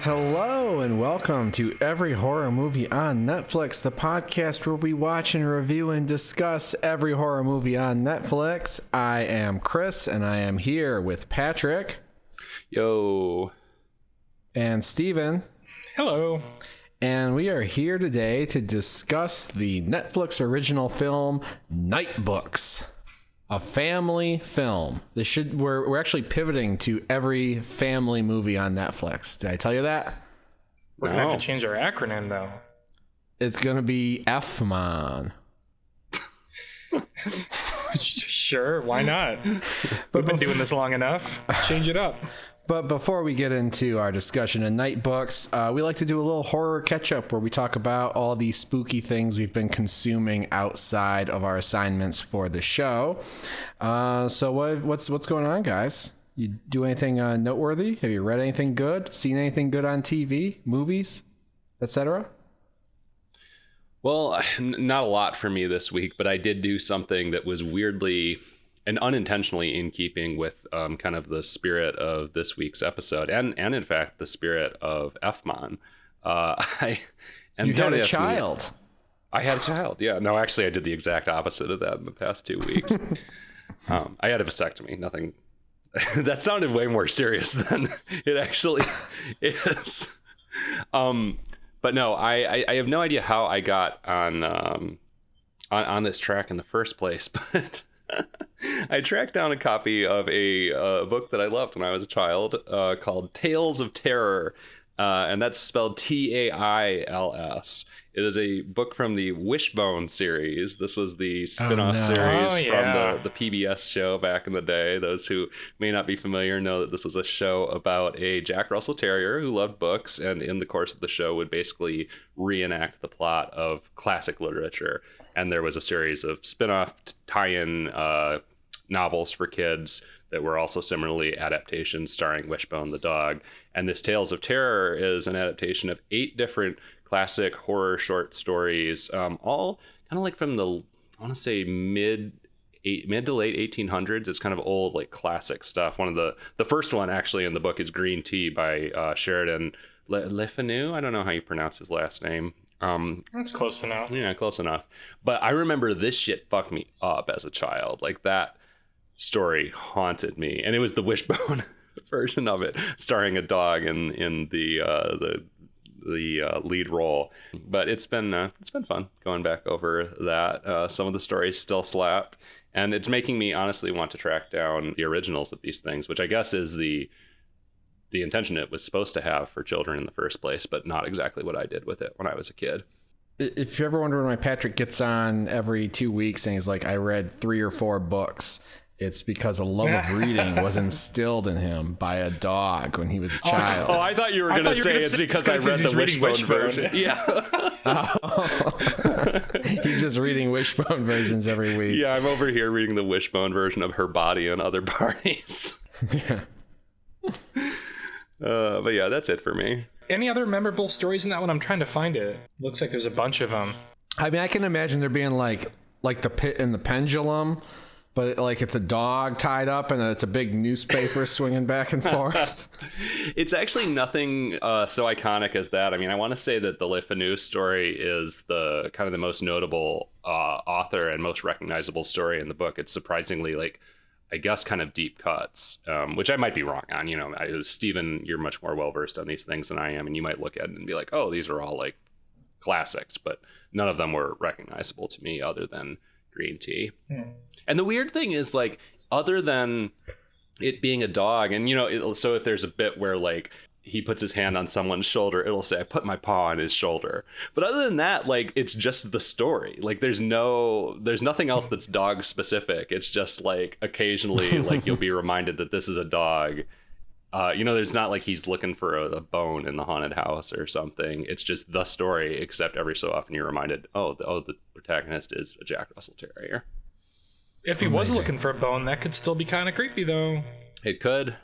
Hello and welcome to Every Horror Movie on Netflix, the podcast where we watch and review and discuss every horror movie on Netflix. I am Chris and I am here with Patrick. Yo. And Steven. Hello. And we are here today to discuss the Netflix original film Nightbooks. A family film. We're actually pivoting to every family movie on Netflix. Did I tell you that? We're gonna have to change our acronym though. It's gonna be FMON. Sure, why not? We've been doing this long enough. Change it up. But before we get into our discussion of Nightbooks, we like to do a little horror catch-up where we talk about all the spooky things we've been consuming outside of our assignments for the show. So what's going on, guys? You do anything noteworthy? Have you read anything good? Seen anything good on TV, movies, etc.? Well, not a lot for me this week, but I did do something that was weirdly and unintentionally in keeping with kind of the spirit of this week's episode, and in fact the spirit of FMON. I had a child. I had a child. Yeah. No, actually, I did the exact opposite of that in the past 2 weeks. I had a vasectomy. Nothing. That sounded way more serious than it actually is. But no, I have no idea how I got on this track in the first place, but. I tracked down a copy of a book that I loved when I was a child called Tales of Terror, and that's spelled Tails. It is a book from the Wishbone series. This was the spin-off series from the PBS show back in the day. Those who may not be familiar know that this was a show about a Jack Russell Terrier who loved books, and in the course of the show would basically reenact the plot of classic literature. And there was a series of spin-off tie-in novels for kids that were also similarly adaptations starring Wishbone the dog. And this Tales of Terror is an adaptation of 8 different classic horror short stories, all kind of like from the, I want to say mid to late 1800s. It's kind of old, like classic stuff. One of the first one actually in the book is Green Tea by Sheridan Le Fanu. I don't know how you pronounce his last name. That's close enough. Yeah, close enough. But I remember this shit fucked me up as a child. Like, that story haunted me, and it was the Wishbone version of it, starring a dog in the lead role. But it's been fun going back over that. Some of the stories still slap, and it's making me honestly want to track down the originals of these things, which I guess is the intention it was supposed to have for children in the first place, but not exactly what I did with it when I was a kid. If you ever wonder why Patrick gets on every 2 weeks and he's like, I read 3 or 4 books, it's because a love of reading was instilled in him by a dog when he was a child. Oh, I thought you were going to say it's because I read the Wishbone version. Yeah. He's just reading Wishbone versions every week. Yeah, I'm over here reading the Wishbone version of Her Body and Other Parties. Yeah. But yeah, that's it for me. Any other memorable stories in that one? I'm trying to find it. Looks like there's a bunch of them. I mean, I can imagine there being like the Pit and the Pendulum, but it's a dog tied up and it's a big newspaper swinging back and forth. It's actually nothing so iconic as that. I mean, I want to say that the Le Fanu story is the kind of the most notable author and most recognizable story in the book. It's surprisingly I guess kind of deep cuts, which I might be wrong on. Steven, you're much more well-versed on these things than I am, and you might look at it and be like, oh, these are all like classics, but none of them were recognizable to me other than Green Tea. And the weird thing is, other than it being a dog, and so if there's a bit where he puts his hand on someone's shoulder, it'll say, I put my paw on his shoulder. But other than that, it's just the story. There's nothing else that's dog specific. It's just occasionally you'll be reminded that this is a dog. There's not he's looking for a bone in the haunted house or something. It's just the story, except every so often you're reminded, the protagonist is a Jack Russell Terrier. If he was looking for a bone, that could still be kind of creepy though. It could.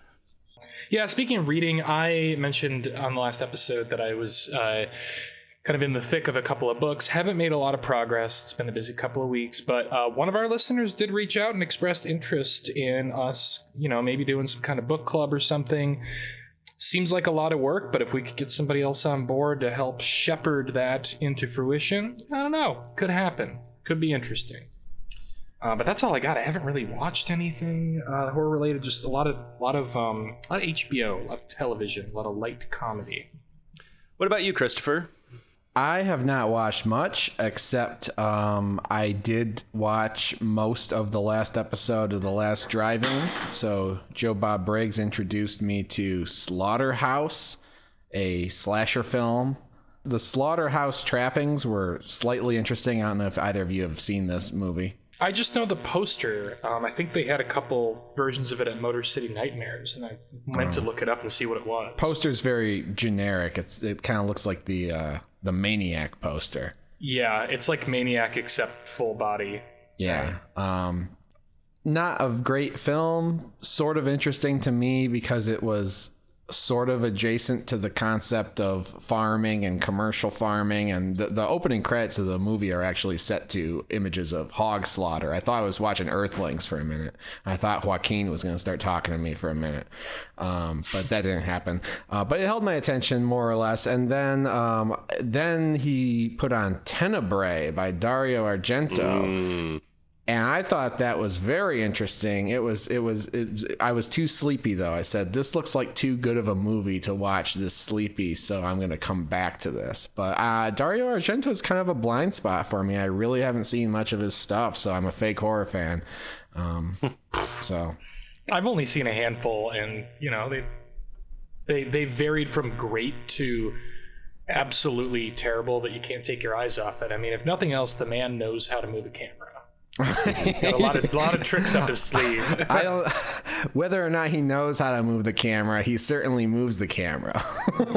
Yeah, speaking of reading, I mentioned on the last episode that I was kind of in the thick of a couple of books. Haven't made a lot of progress. It's been a busy couple of weeks, but one of our listeners did reach out and expressed interest in us, maybe doing some kind of book club or something. Seems like a lot of work, but if we could get somebody else on board to help shepherd that into fruition, I don't know. Could happen. Could be interesting. But that's all I got. I haven't really watched anything horror related. Just a lot of HBO, a lot of television, a lot of light comedy. What about you, Christopher? I have not watched much, except I did watch most of the last episode of The Last Drive-In. So Joe Bob Briggs introduced me to Slaughterhouse, a slasher film. The Slaughterhouse trappings were slightly interesting. I don't know if either of you have seen this movie. I just know the poster. I think they had a couple versions of it at Motor City Nightmares, and I meant to look it up and see what it was. Poster's very generic. It kind of looks like the Maniac poster. Yeah, it's like Maniac except full body. Yeah. Not a great film. Sort of interesting to me because it was sort of adjacent to the concept of farming and commercial farming, and the opening credits of the movie are actually set to images of hog slaughter. I thought I was watching Earthlings for a minute. I thought Joaquin was going to start talking to me for a minute, but that didn't happen. But it held my attention more or less, and then he put on Tenebrae by Dario Argento. And I thought that was very interesting. I was too sleepy though. I said, this looks like too good of a movie to watch this sleepy, so I'm going to come back to this. But Dario Argento is kind of a blind spot for me. I really haven't seen much of his stuff, so I'm a fake horror fan. So I've only seen a handful, and they varied from great to absolutely terrible that you can't take your eyes off it. I mean, if nothing else, the man knows how to move a camera. He's got a lot of tricks up his sleeve. Whether or not he knows how to move the camera, he certainly moves the camera.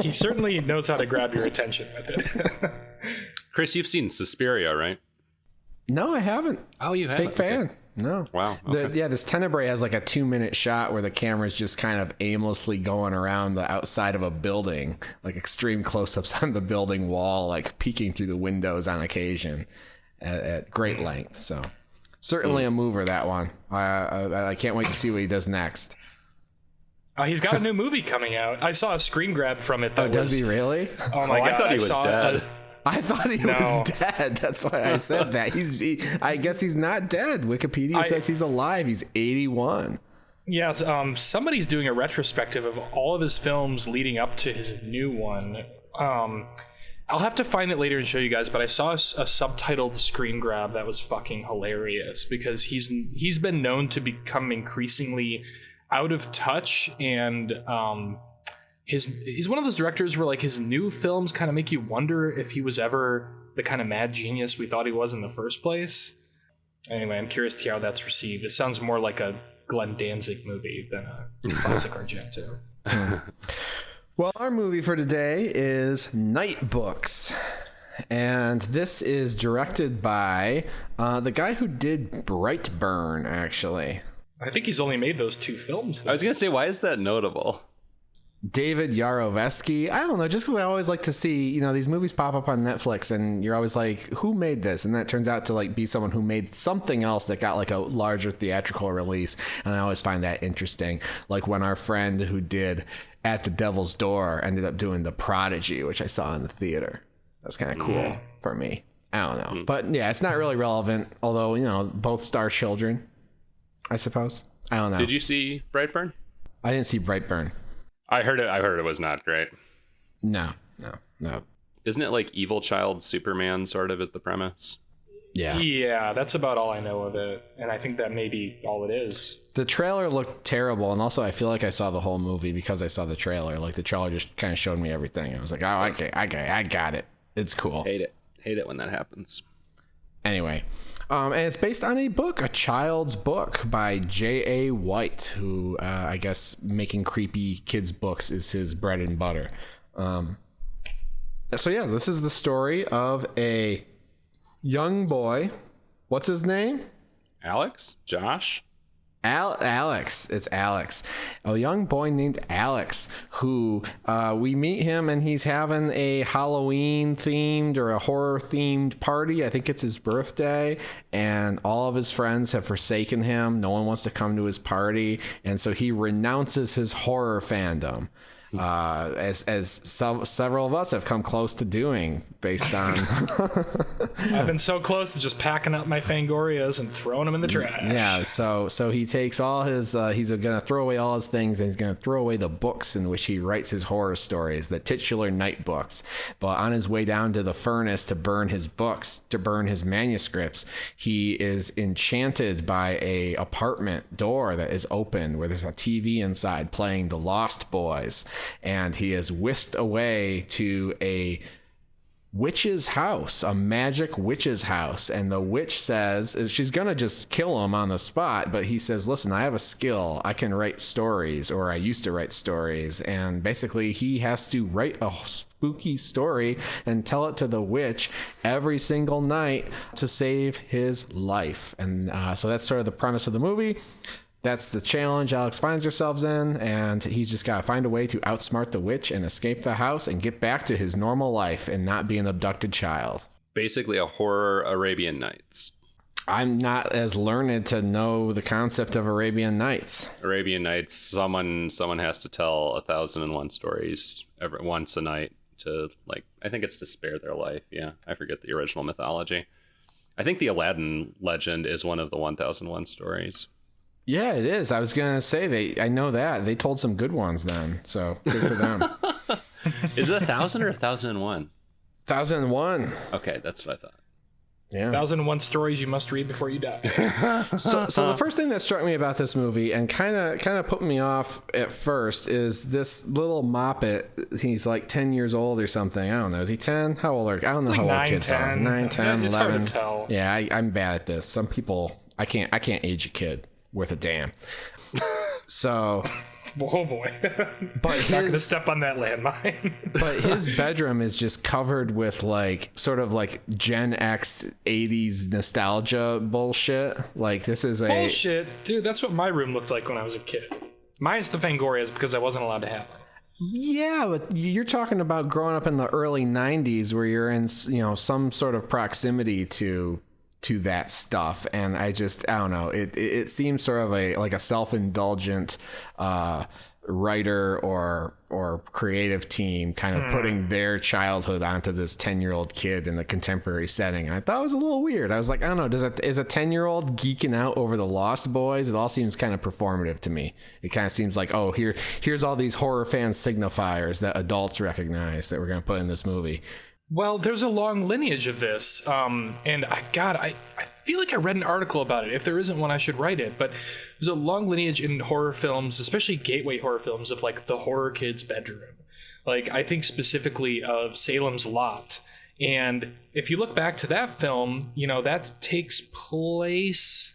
He certainly knows how to grab your attention with it. Chris, you've seen Suspiria, right? No, I haven't. Oh, you haven't? Big fan. Okay. No. Wow. Okay. This Tenebrae has like a 2-minute shot where the camera's just kind of aimlessly going around the outside of a building, like extreme close-ups on the building wall, like peeking through the windows on occasion at great length. So certainly a mover, that one. I can't wait to see what he does next. He's got a new movie coming out. I saw a screen grab from it. Does he really? Oh my God! I thought he was dead. I thought he was dead. That's why I said that. I guess he's not dead. Wikipedia says he's alive. He's 81. Yes. Somebody's doing a retrospective of all of his films leading up to his new one. I'll have to find it later and show you guys, but I saw a subtitled screen grab that was fucking hilarious because he's been known to become increasingly out of touch, and he's one of those directors where like his new films kind of make you wonder if he was ever the kind of mad genius we thought he was in the first place. Anyway, I'm curious to hear how that's received. It sounds more like a Glenn Danzig movie than a classic Argento. Well, our movie for today is Nightbooks, and this is directed by the guy who did Brightburn, actually. I think he's only made those 2 films, though. I was going to say, why is that notable? David Yarovesky. I don't know, just because I always like to see, these movies pop up on Netflix, and you're always like, who made this? And that turns out to like be someone who made something else that got like a larger theatrical release, and I always find that interesting. Like when our friend who did At the Devil's Door ended up doing The Prodigy, which I saw in the theater. That's kind of cool for me. I don't know. But yeah, it's not really relevant, although, both star children, I suppose. I don't know. Did you see Brightburn? I didn't see Brightburn. I heard it was not great. No. Isn't it like Evil Child Superman sort of is the premise? Yeah, that's about all I know of it, and I think that may be all it is. The trailer looked terrible, and also I feel like I saw the whole movie because I saw the trailer. Like the trailer just kind of showed me everything. I was like, oh, okay, I got it. It's cool. Hate it when that happens. Anyway, and it's based on a book, a child's book by J.A. White, who I guess making creepy kids books is his bread and butter. So yeah, this is the story of a young boy. What's his name? Alex? Josh? Alex. It's Alex. A young boy named Alex who we meet him, and he's having a Halloween themed or a horror themed party. I think it's his birthday, and all of his friends have forsaken him. No one wants to come to his party, and so he renounces his horror fandom. several of us have come close to doing based on. I've been so close to just packing up my Fangorias and throwing them in the trash. Yeah, so he takes all his, he's going to throw away all his things, and he's going to throw away the books in which he writes his horror stories, the titular Nightbooks. But on his way down to the furnace to burn his books, to burn his manuscripts, he is enchanted by a apartment door that is open where there's a TV inside playing The Lost Boys, and he is whisked away to a witch's house, a magic witch's house, and the witch says she's gonna just kill him on the spot, but he says, listen, I have a skill, I can write stories, or I used to write stories, and basically he has to write a spooky story and tell it to the witch every single night to save his life. And so that's sort of the premise of the movie. That's the challenge Alex finds herself in, and he's just got to find a way to outsmart the witch and escape the house and get back to his normal life and not be an abducted child. Basically a horror Arabian Nights. I'm not as learned to know the concept of Arabian Nights. Arabian Nights, someone has to tell 1,001 stories once a night to, like, I think it's to spare their life. Yeah, I forget the original mythology. I think the Aladdin legend is one of the 1,001 stories. Yeah, it is. I was going to say, I know that. They told some good ones then, so good for them. Is it 1,000 or 1,001? 1,001. Okay, that's what I thought. Yeah. 1,001 stories you must read before you die. So the first thing that struck me about this movie and kind of put me off at first is this little moppet. He's like 10 years old or something. I don't know. Is he 10? How old are? I don't know like how 9, old kids 10. are. 9, 10, It's 11. hard to tell. Yeah, I'm bad at this. Some people, I can't age a kid worth a damn. So, Oh boy. but Not gonna step on that landmine. but his bedroom is just covered with like sort of like Gen X 80s nostalgia bullshit. Like this is a Bullshit. Dude, that's what my room looked like when I was a kid. Mine's the Fangorias because I wasn't allowed to have them. Yeah, but you're talking about growing up in the early 90s where you're in, some sort of proximity to that stuff, and I don't know, it seems sort of a self-indulgent writer or creative team kind of putting their childhood onto this 10-year-old kid in the contemporary setting. I thought it was a little weird. I was like, I don't know, is a 10-year-old geeking out over the Lost Boys? It all seems kind of performative to me. It kind of seems like, oh, here's all these horror fan signifiers that adults recognize that we're going to put in this movie. Well, there's a long lineage of this, and I feel like I read an article about it. If there isn't one, I should write it. But there's a long lineage in horror films, especially gateway horror films, of like the horror kid's bedroom. Like I think specifically of Salem's Lot. And if you look back to that film, that takes place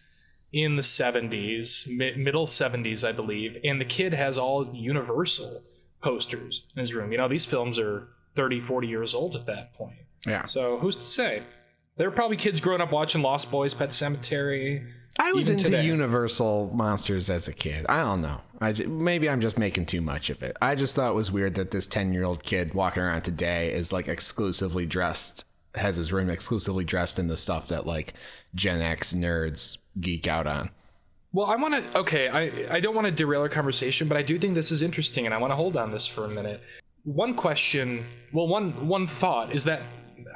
in the 70s, middle 70s, I believe. And the kid has all Universal posters in his room. These films are 30, 40 years old at that point. Yeah. So who's to say? There were probably kids growing up watching Lost Boys, Pet Sematary. I was into today. Universal monsters as a kid. I don't know. Maybe I'm just making too much of it. I just thought it was weird that this 10-year-old kid walking around today is like exclusively dressed, has his room exclusively dressed in the stuff that like Gen X nerds geek out on. Well, I don't want to derail our conversation, but I do think this is interesting, and I want to hold on this for a minute. One thought is that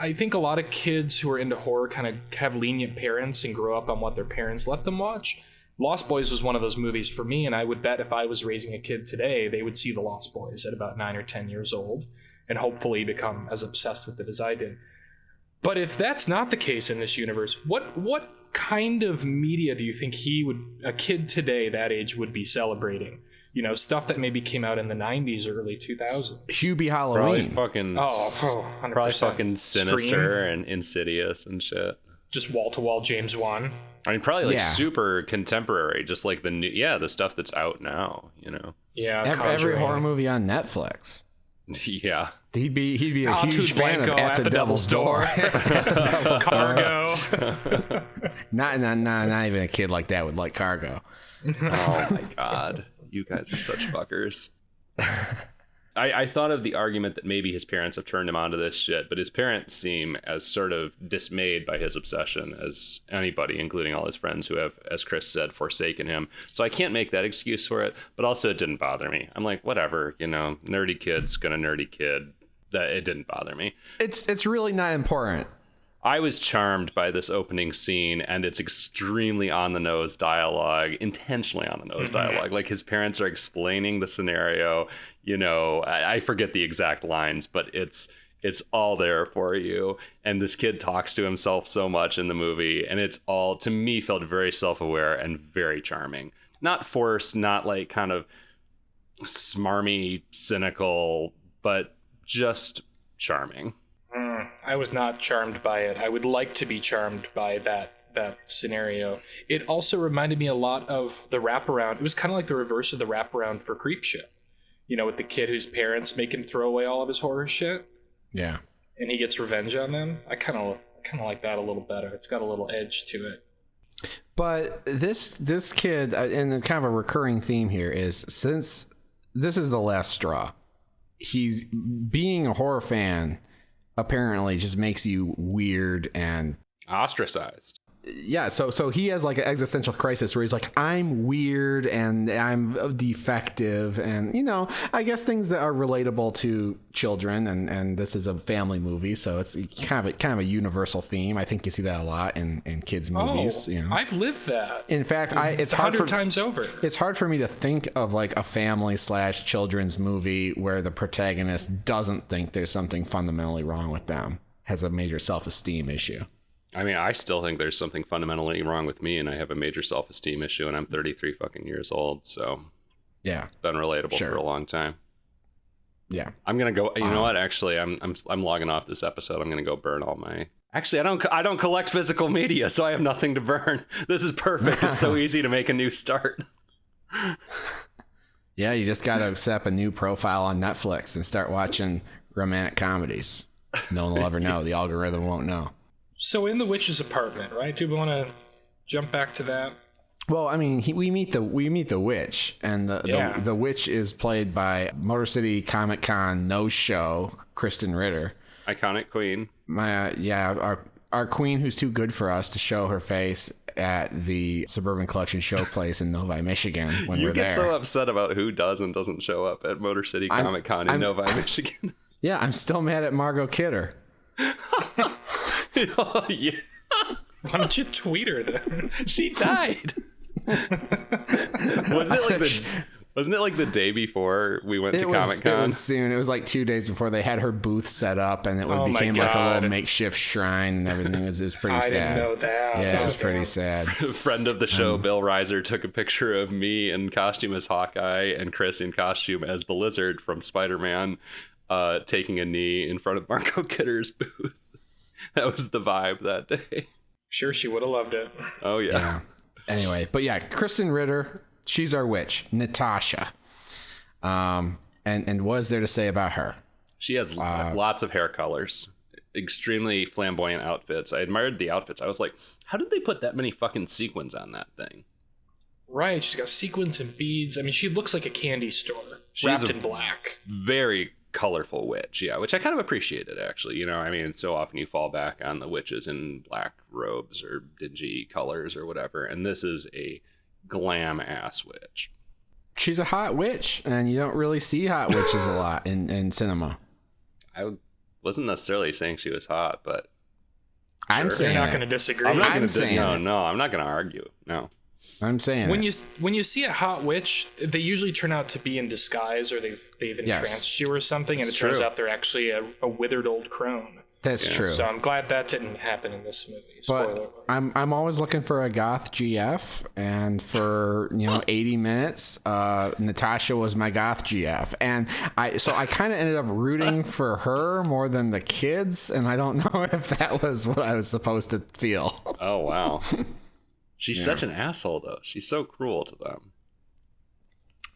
I think a lot of kids who are into horror kind of have lenient parents and grow up on what their parents let them watch. Lost Boys was one of those movies for me, and I would bet if I was raising a kid today, they would see The Lost Boys at about 9 or 10 years old and hopefully become as obsessed with it as I did. But if that's not the case in this universe, what kind of media do you think a kid today that age would be celebrating? Stuff that maybe came out in the 90s or early 2000s. Hubie Halloween. Probably fucking Sinister Scream. And Insidious and shit. Just wall-to-wall James Wan. I mean, probably super contemporary, just like the stuff that's out now, Yeah, every horror movie on Netflix. Yeah. He'd be a huge fan of At the Devil's Door. Cargo. Not even a kid like that would like Cargo. Oh my god. You guys are such fuckers. I thought of the argument that maybe his parents have turned him onto this shit, but his parents seem as sort of dismayed by his obsession as anybody, including all his friends who have, as Chris said, forsaken him. So I can't make that excuse for it, but also it didn't bother me. I'm like, whatever, nerdy kid's gonna nerdy kid. That it didn't bother me. It's really not important. I was charmed by this opening scene and its extremely on-the-nose dialogue, intentionally on-the-nose dialogue. Like his parents are explaining the scenario, I forget the exact lines, but it's all there for you. And this kid talks to himself so much in the movie, and it's all, to me, felt very self-aware and very charming. Not forced, not like kind of smarmy, cynical, but just charming. I was not charmed by it. I would like to be charmed by that scenario. It also reminded me a lot of the wraparound. It was kind of like the reverse of the wraparound for Creepshow. With the kid whose parents make him throw away all of his horror shit. Yeah. And he gets revenge on them. I kind of like that a little better. It's got a little edge to it. But this kid, and kind of a recurring theme here is, since this is the last straw, he's being a horror fan apparently just makes you weird and ostracized. Yeah, so he has like an existential crisis where he's like, I'm weird and I'm defective, and I guess things that are relatable to children, and this is a family movie, so it's kind of a universal theme. I think you see that a lot in kids movies. I've lived that. In fact, it's 100 times over. It's hard for me to think of like a family/children's movie where the protagonist doesn't think there's something fundamentally wrong with them, has a major self-esteem issue. I mean, I still think there's something fundamentally wrong with me, and I have a major self-esteem issue, and I'm 33 fucking years old, so yeah, it's been relatable for a long time. Yeah, I'm gonna go. You know what? Actually, I'm logging off this episode. I'm gonna go burn all my. Actually, I don't collect physical media, so I have nothing to burn. This is perfect. It's so easy to make a new start. Yeah, you just gotta set up a new profile on Netflix and start watching romantic comedies. No one will ever know. The algorithm won't know. So in the witch's apartment, right? Do we want to jump back to that? Well, I mean, we meet the witch, and the witch is played by Motor City Comic Con no-show Kristen Ritter, iconic queen. Our queen who's too good for us to show her face at the Suburban Collection Showplace in Novi, Michigan. When we're there, you get so upset about who does and doesn't show up at Motor City Comic Con in Novi, Michigan. Yeah, I'm still mad at Margot Kidder. Oh, yeah. Why don't you tweet her then? She died. Wasn't it like the day before we went to Comic Con? It was soon. It was like 2 days before they had her booth set up, and it became like a little makeshift shrine and everything. It was pretty sad. I didn't know that. Yeah, it was pretty sad. Friend of the show, Bill Reiser, took a picture of me in costume as Hawkeye and Chris in costume as the Lizard from Spider-Man, taking a knee in front of Margot Kidder's booth. That was the vibe that day. Sure, she would have loved it. Oh, yeah. Anyway, but yeah, Kristen Ritter, she's our witch, Natasha. And what is there to say about her? She has lots of hair colors, extremely flamboyant outfits. I admired the outfits. I was like, how did they put that many fucking sequins on that thing? Right, she's got sequins and beads. I mean, she looks like a candy store, wrapped in black. Very colorful witch, yeah, which I kind of appreciated, actually. I mean, so often you fall back on the witches in black robes or dingy colors or whatever, and this is a glam ass witch. She's a hot witch, and you don't really see hot witches a lot in cinema. I wasn't necessarily saying she was hot, but I'm saying you're not going to disagree. I'm not going to no, I'm not going to argue. No. I'm saying when you see a hot witch, they usually turn out to be in disguise, or they've entranced you or something, and it turns out they're actually a withered old crone. That's true. So I'm glad that didn't happen in this movie. Spoiler. But I'm always looking for a goth GF, and for 80 minutes, Natasha was my goth GF, and I kind of ended up rooting for her more than the kids, and I don't know if that was what I was supposed to feel. Oh wow. She's such an asshole, though. She's so cruel to them.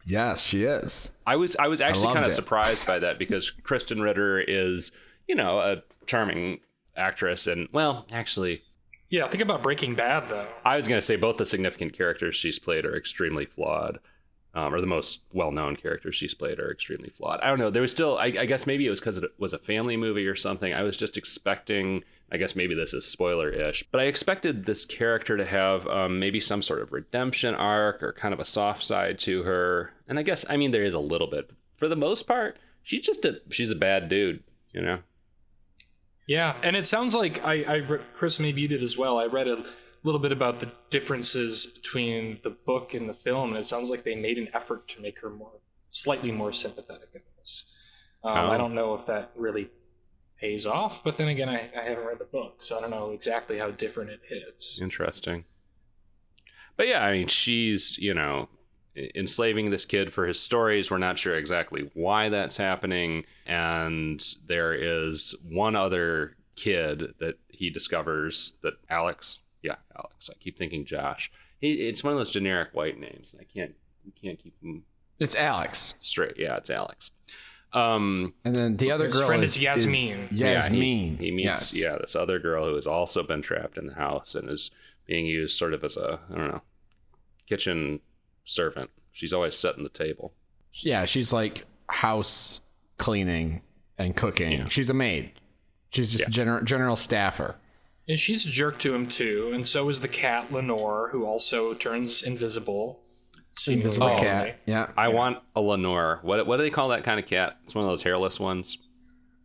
Yes, she is. I was actually kind of surprised by that, because Kristen Ritter is, a charming actress, and actually, yeah. Think about Breaking Bad, though. I was going to say both the significant characters she's played are extremely flawed. or the most well-known characters she's played are extremely flawed. I don't know. There was still, I guess maybe it was because it was a family movie or something. I was just expecting, I guess maybe this is spoiler-ish, but I expected this character to have maybe some sort of redemption arc or kind of a soft side to her. And I guess, I mean, there is a little bit. For the most part, she's a bad dude, you know? Yeah, and it sounds like Chris, maybe you did as well. I read a little bit about the differences between the book and the film, and it sounds like they made an effort to make her slightly more sympathetic in this. I don't know if that really pays off, but then again, I haven't read the book, so I don't know exactly how different it hits. Interesting. But yeah, I mean, she's, you know, enslaving this kid for his stories. We're not sure exactly why that's happening. And there is one other kid that he discovers that Alex. I keep thinking Josh. It's one of those generic white names. You can't keep them. It's Alex. Straight. Yeah, it's Alex. And then the other girl friend is Yasmin. Yasmin. He meets this other girl who has also been trapped in the house and is being used sort of as a, I don't know, kitchen servant. She's always setting the table. Yeah, she's like house cleaning and cooking. Yeah. She's a maid. She's just general staffer. And she's a jerk to him too, and so is the cat Lenore, who also turns invisible. Invisible cat. Yeah. I want a Lenore. What do they call that kind of cat? It's one of those hairless ones.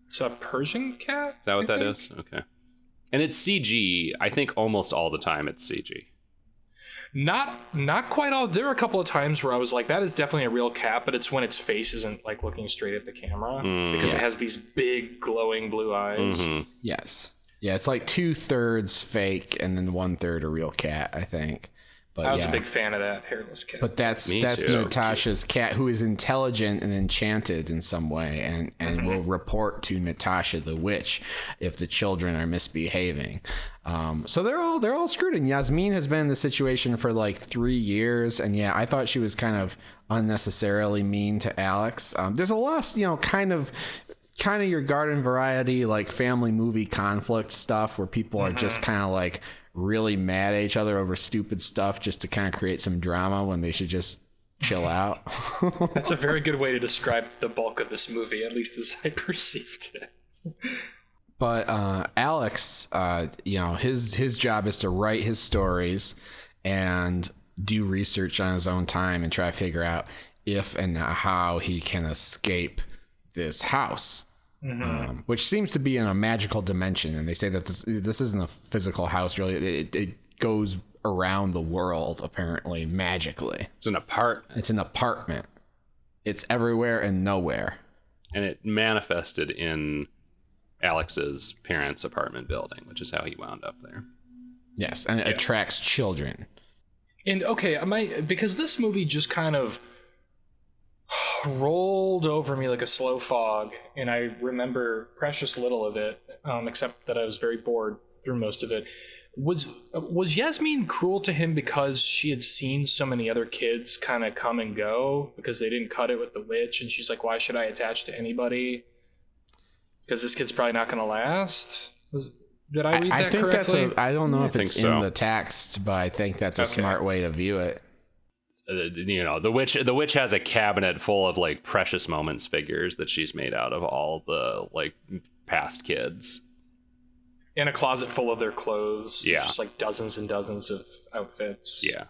It's a Persian cat? Is that what that is? Okay. And it's CG. I think almost all the time it's CG. Not quite all. There were a couple of times where I was like, that is definitely a real cat, but it's when its face isn't like looking straight at the camera because it has these big glowing blue eyes. Mm-hmm. Yes. Yeah, it's like 2/3 fake and then 1/3 a real cat, I think. But I was a big fan of that hairless cat. But that's Natasha's cat, who is intelligent and enchanted in some way, and will report to Natasha the witch if the children are misbehaving. So they're all screwed. And Yasmin has been in the situation for like 3 years, and I thought she was kind of unnecessarily mean to Alex. There's a lot, kind of your garden variety, like family movie conflict stuff where people are just kind of like really mad at each other over stupid stuff just to kind of create some drama when they should just chill out. That's a very good way to describe the bulk of this movie, at least as I perceived it. But Alex, his job is to write his stories and do research on his own time and try to figure out if and how he can escape this house. Which seems to be in a magical dimension, and they say that this isn't a physical house really. It goes around the world apparently magically. It's an apartment. It's everywhere and nowhere, and it manifested in Alex's parents' apartment building, which is how he wound up there. Yes, and it attracts children. And because this movie just kind of rolled over me like a slow fog, and I remember precious little of it, except that I was very bored through most of it. Was Yasmin cruel to him because she had seen so many other kids kind of come and go because they didn't cut it with the witch, and she's like, why should I attach to anybody? Because this kid's probably not going to last? Did I read that correctly? I don't know if it's in the text, but I think that's a smart way to view it. The witch has a cabinet full of like precious moments figures that she's made out of all the like past kids, and a closet full of their clothes. Yeah, just like dozens and dozens of outfits. Yeah.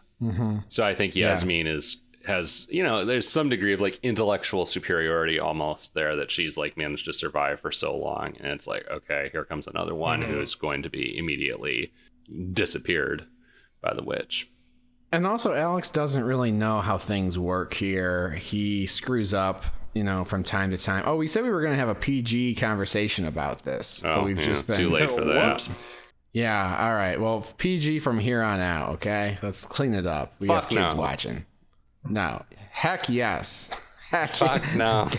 So I think Yasmin has there's some degree of like intellectual superiority almost there, that she's like managed to survive for so long, and it's like, okay, here comes another one who's going to be immediately disappeared by the witch. And also, Alex doesn't really know how things work here. He screws up, from time to time. Oh, we said we were going to have a PG conversation about this. But we've just been too late for that. Yeah, all right. Well, PG from here on out, okay? Let's clean it up. We have kids watching. No. Heck yes. Fuck no.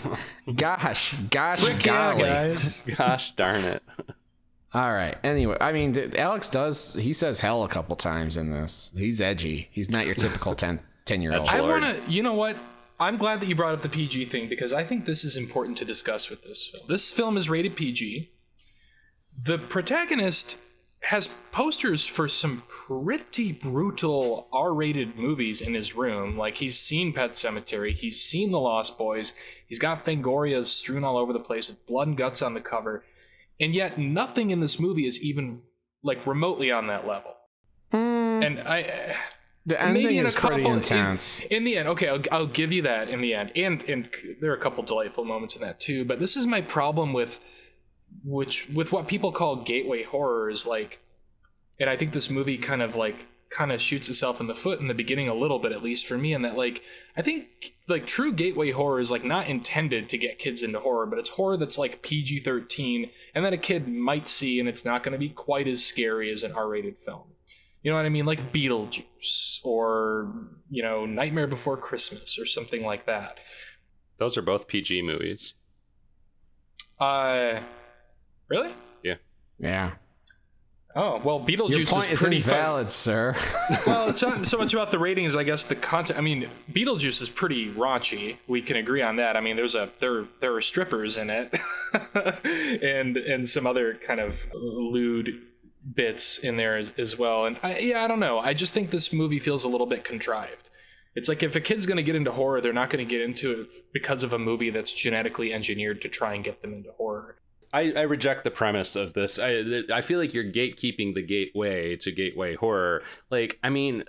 Gosh, golly. Guys. Gosh darn it. All right. Anyway, I mean, Alex he says hell a couple times in this. He's edgy. He's not your typical 10-year-old. I want to, you know what? I'm glad that you brought up the PG thing, because I think this is important to discuss with this film. This film is rated PG. The protagonist has posters for some pretty brutal R-rated movies in his room. Like, he's seen Pet Sematary, he's seen The Lost Boys, he's got Fangorias strewn all over the place with blood and guts on the cover, and yet nothing in this movie is even like remotely on that level. And the ending maybe in is a couple, pretty intense. In the end, okay, I'll give you that in the end, and there are a couple delightful moments in that too. But this is my problem with what people call gateway horrors, like, and I think this movie kind of shoots itself in the foot in the beginning a little bit, at least for me, in that, like, I think like true gateway horror is like not intended to get kids into horror, but it's horror that's like PG-13 and that a kid might see, and it's not going to be quite as scary as an R-rated film. You know what I mean? Like Beetlejuice or, you know, Nightmare Before Christmas or something like that. Those are both PG movies. Really? Yeah. Oh, well, Beetlejuice Your point is pretty invalid, sir. Well, it's not so much about the ratings, I guess the content. I mean, Beetlejuice is pretty raunchy. We can agree on that. I mean, there are strippers in it, and some other kind of lewd bits in there as well. And I don't know. I just think this movie feels a little bit contrived. It's like, if a kid's going to get into horror, they're not going to get into it because of a movie that's genetically engineered to try and get them into horror. I reject the premise of this. I feel like you're gatekeeping the gateway to gateway horror. Like, I mean,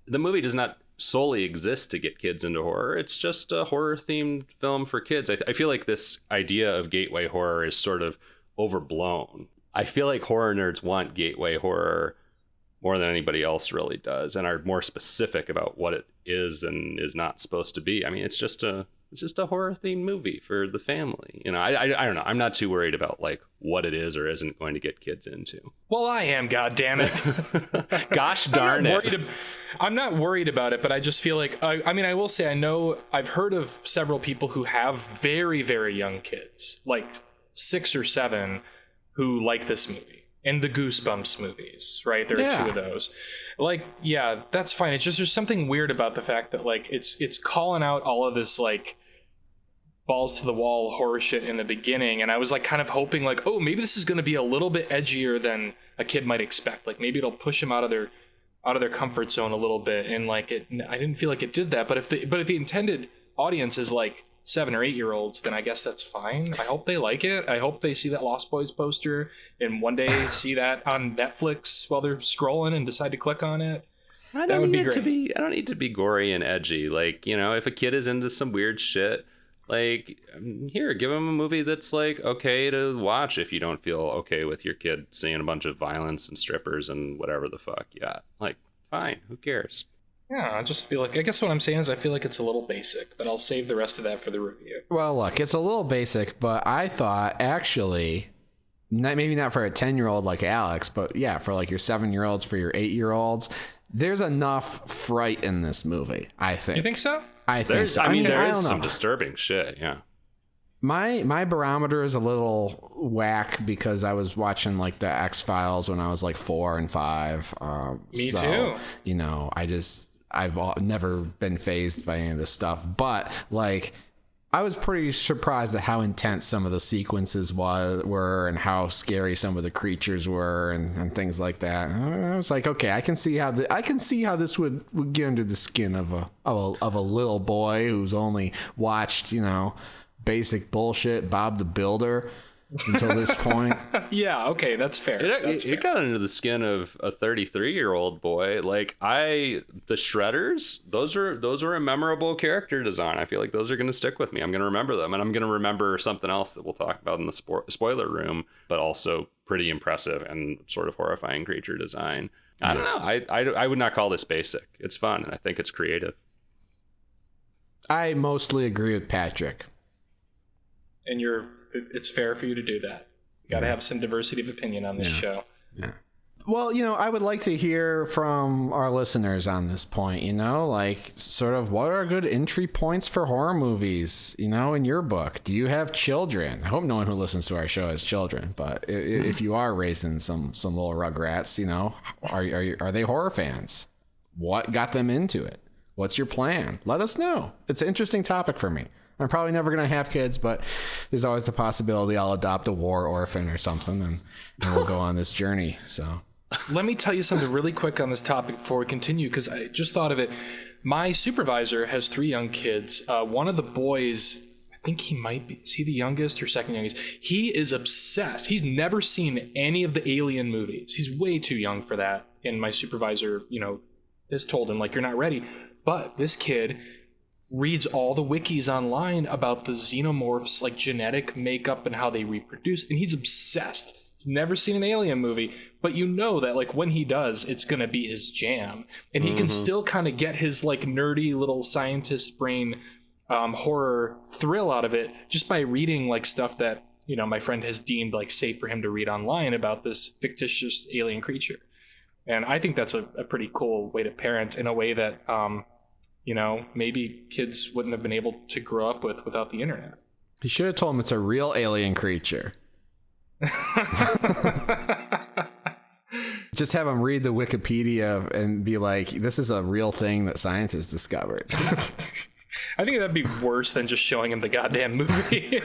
the movie does not solely exist to get kids into horror. It's just a horror-themed film for kids. I feel like this idea of gateway horror is sort of overblown. I feel like horror nerds want gateway horror more than anybody else really does, and are more specific about what it is and is not supposed to be. I mean, it's just a horror themed movie for the family. You know, I don't know. I'm not too worried about like what it is or isn't going to get kids into. Well, I am, goddammit. Gosh darn it. I'm not worried about it, but I just feel like, I mean, I will say, I've heard of several people who have very, very young kids, like 6 or 7, who like this movie. And the Goosebumps movies, right? There are 2 of those. Like, yeah, that's fine. It's just, there's something weird about the fact that, like, it's calling out all of this, like, balls to the wall horror shit in the beginning, and I was like kind of hoping, like, oh, maybe this is going to be a little bit edgier than a kid might expect. Like, maybe it'll push them out of their comfort zone a little bit. And like, I didn't feel like it did that. But if the intended audience is like 7 or 8 year olds, then I guess that's fine. I hope they like it. I hope they see that Lost Boys poster and one day see that on Netflix while they're scrolling and decide to click on it. I don't need to be gory and edgy. Like, you know, if a kid is into some weird shit, like, here, give them a movie that's like okay to watch if you don't feel okay with your kid seeing a bunch of violence and strippers and whatever the fuck. Yeah, like, fine, who cares? Yeah, I just feel like, I guess what I'm saying is I feel like it's a little basic, but I'll save the rest of that for the review. Well, look, it's a little basic, but I thought actually, maybe not for a 10-year-old like Alex, but yeah, for like your 7-year-olds, for your 8-year-olds, there's enough fright in this movie, I think. You think so? I think so. I mean, there is some disturbing shit, yeah. My barometer is a little whack because I was watching like the X-Files when I was like 4 and 5. Me too. You know, I've never been fazed by any of this stuff, but like, I was pretty surprised at how intense some of the sequences were and how scary some of the creatures were and things like that. I was like, okay, I can see how this would get under the skin of a little boy who's only watched, you know, basic bullshit, Bob the Builder until this point. Yeah, okay, that's fair. It got under the skin of a 33-year-old boy. Like, the Shredders, those were a memorable character design. I feel like those are going to stick with me. I'm going to remember them, and I'm going to remember something else that we'll talk about in the spoiler room, but also pretty impressive and sort of horrifying creature design. I don't know. I would not call this basic. It's fun, and I think it's creative. I mostly agree with Patrick. And it's fair for you to do that. You got to have some diversity of opinion on this show. Yeah. Well, you know, I would like to hear from our listeners on this point, you know, like sort of what are good entry points for horror movies, you know, in your book? Do you have children? I hope no one who listens to our show has children, but if you are raising some little rugrats, you know, are they horror fans? What got them into it? What's your plan? Let us know. It's an interesting topic for me. I'm probably never going to have kids, but there's always the possibility I'll adopt a war orphan or something, and we'll go on this journey. So let me tell you something really quick on this topic before we continue, because I just thought of it. My supervisor has 3 young kids. One of the boys, I think he might be, is he the youngest or second youngest? He is obsessed. He's never seen any of the Alien movies. He's way too young for that. And my supervisor, has told him, like, you're not ready. But this kid reads all the wikis online about the xenomorphs, like genetic makeup and how they reproduce. And he's obsessed. He's never seen an Alien movie, but that, like, when he does, it's going to be his jam. And he can still kind of get his, like, nerdy little scientist brain horror thrill out of it just by reading, like, stuff that, my friend has deemed, like, safe for him to read online about this fictitious alien creature. And I think that's a pretty cool way to parent in a way that, maybe kids wouldn't have been able to grow up with without the internet. You should have told him it's a real alien creature. Just have him read the Wikipedia and be like, this is a real thing that scientists discovered. I think that'd be worse than just showing him the goddamn movie.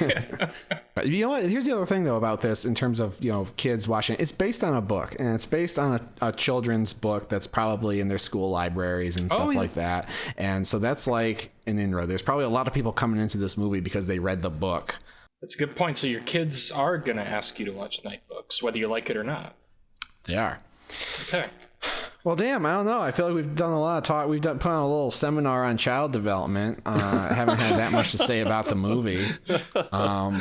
But you know what? Here's the other thing, though, about this in terms of, kids watching. It's based on a book, and it's based on a children's book that's probably in their school libraries and stuff like that. And so that's like an inroad. There's probably a lot of people coming into this movie because they read the book. That's a good point. So your kids are going to ask you to watch Nightbooks, whether you like it or not. They are. Okay. Well, damn, I don't know. I feel like we've done a lot of talk. We've put on a little seminar on child development. I haven't had that much to say about the movie. I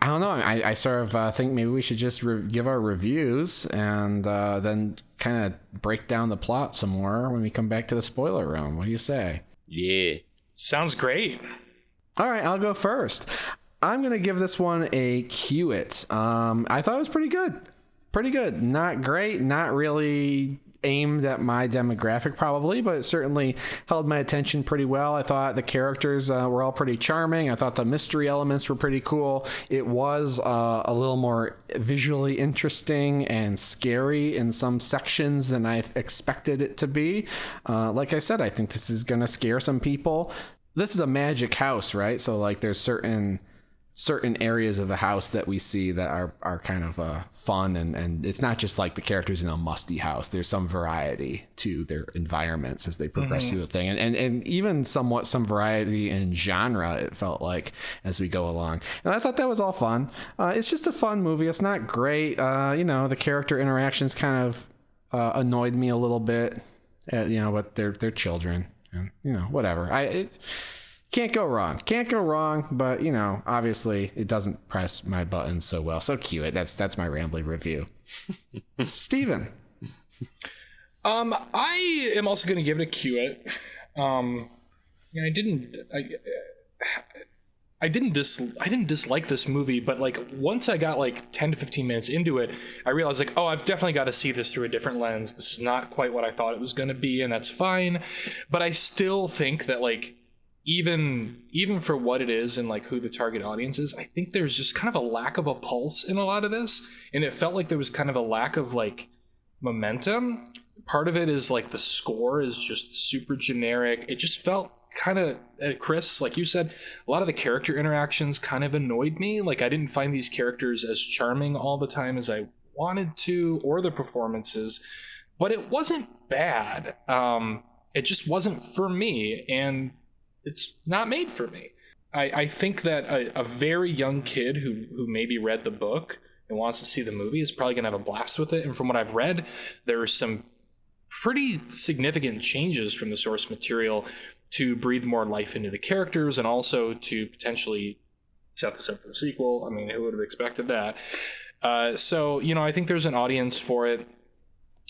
don't know. I sort of think maybe we should just give our reviews and then kind of break down the plot some more when we come back to the spoiler room. What do you say? Yeah. Sounds great. All right, I'll go first. I'm going to give this one a cue it. I thought it was pretty good. Pretty good. Not great. Not really aimed at my demographic probably, but it certainly held my attention pretty well. I thought the characters were all pretty charming. I thought the mystery elements were pretty cool. It was a little more visually interesting and scary in some sections than I expected it to be. Like I said, I think this is going to scare some people. This is a magic house, right? So like there's certain areas of the house that we see that are kind of fun, and it's not just like the characters in a musty house. There's some variety to their environments as they progress through the thing, and even somewhat some variety in genre, it felt like, as we go along. And I thought that was all fun. It's just a fun movie. It's not great. The character interactions kind of annoyed me a little bit, but they're children, and whatever. Can't go wrong, but obviously it doesn't press my buttons so well. So cue it. That's my rambly review. Steven. I am also going to give it a cue it. I didn't dislike this movie, but like once I got like 10 to 15 minutes into it, I realized like, oh, I've definitely got to see this through a different lens. This is not quite what I thought it was going to be, and that's fine. But I still think that like even for what it is and like who the target audience is, I think there's just kind of a lack of a pulse in a lot of this, and it felt like there was kind of a lack of like momentum. Part of it is like the score is just super generic. It just felt kind of, Chris, like you said, a lot of the character interactions kind of annoyed me. Like I didn't find these characters as charming all the time as I wanted to, or the performances, but it wasn't bad. It just wasn't for me, and it's not made for me. I think that a very young kid who maybe read the book and wants to see the movie is probably going to have a blast with it. And from what I've read, there are some pretty significant changes from the source material to breathe more life into the characters, and also to potentially set this up for a sequel. I mean, who would have expected that? So I think there's an audience for it.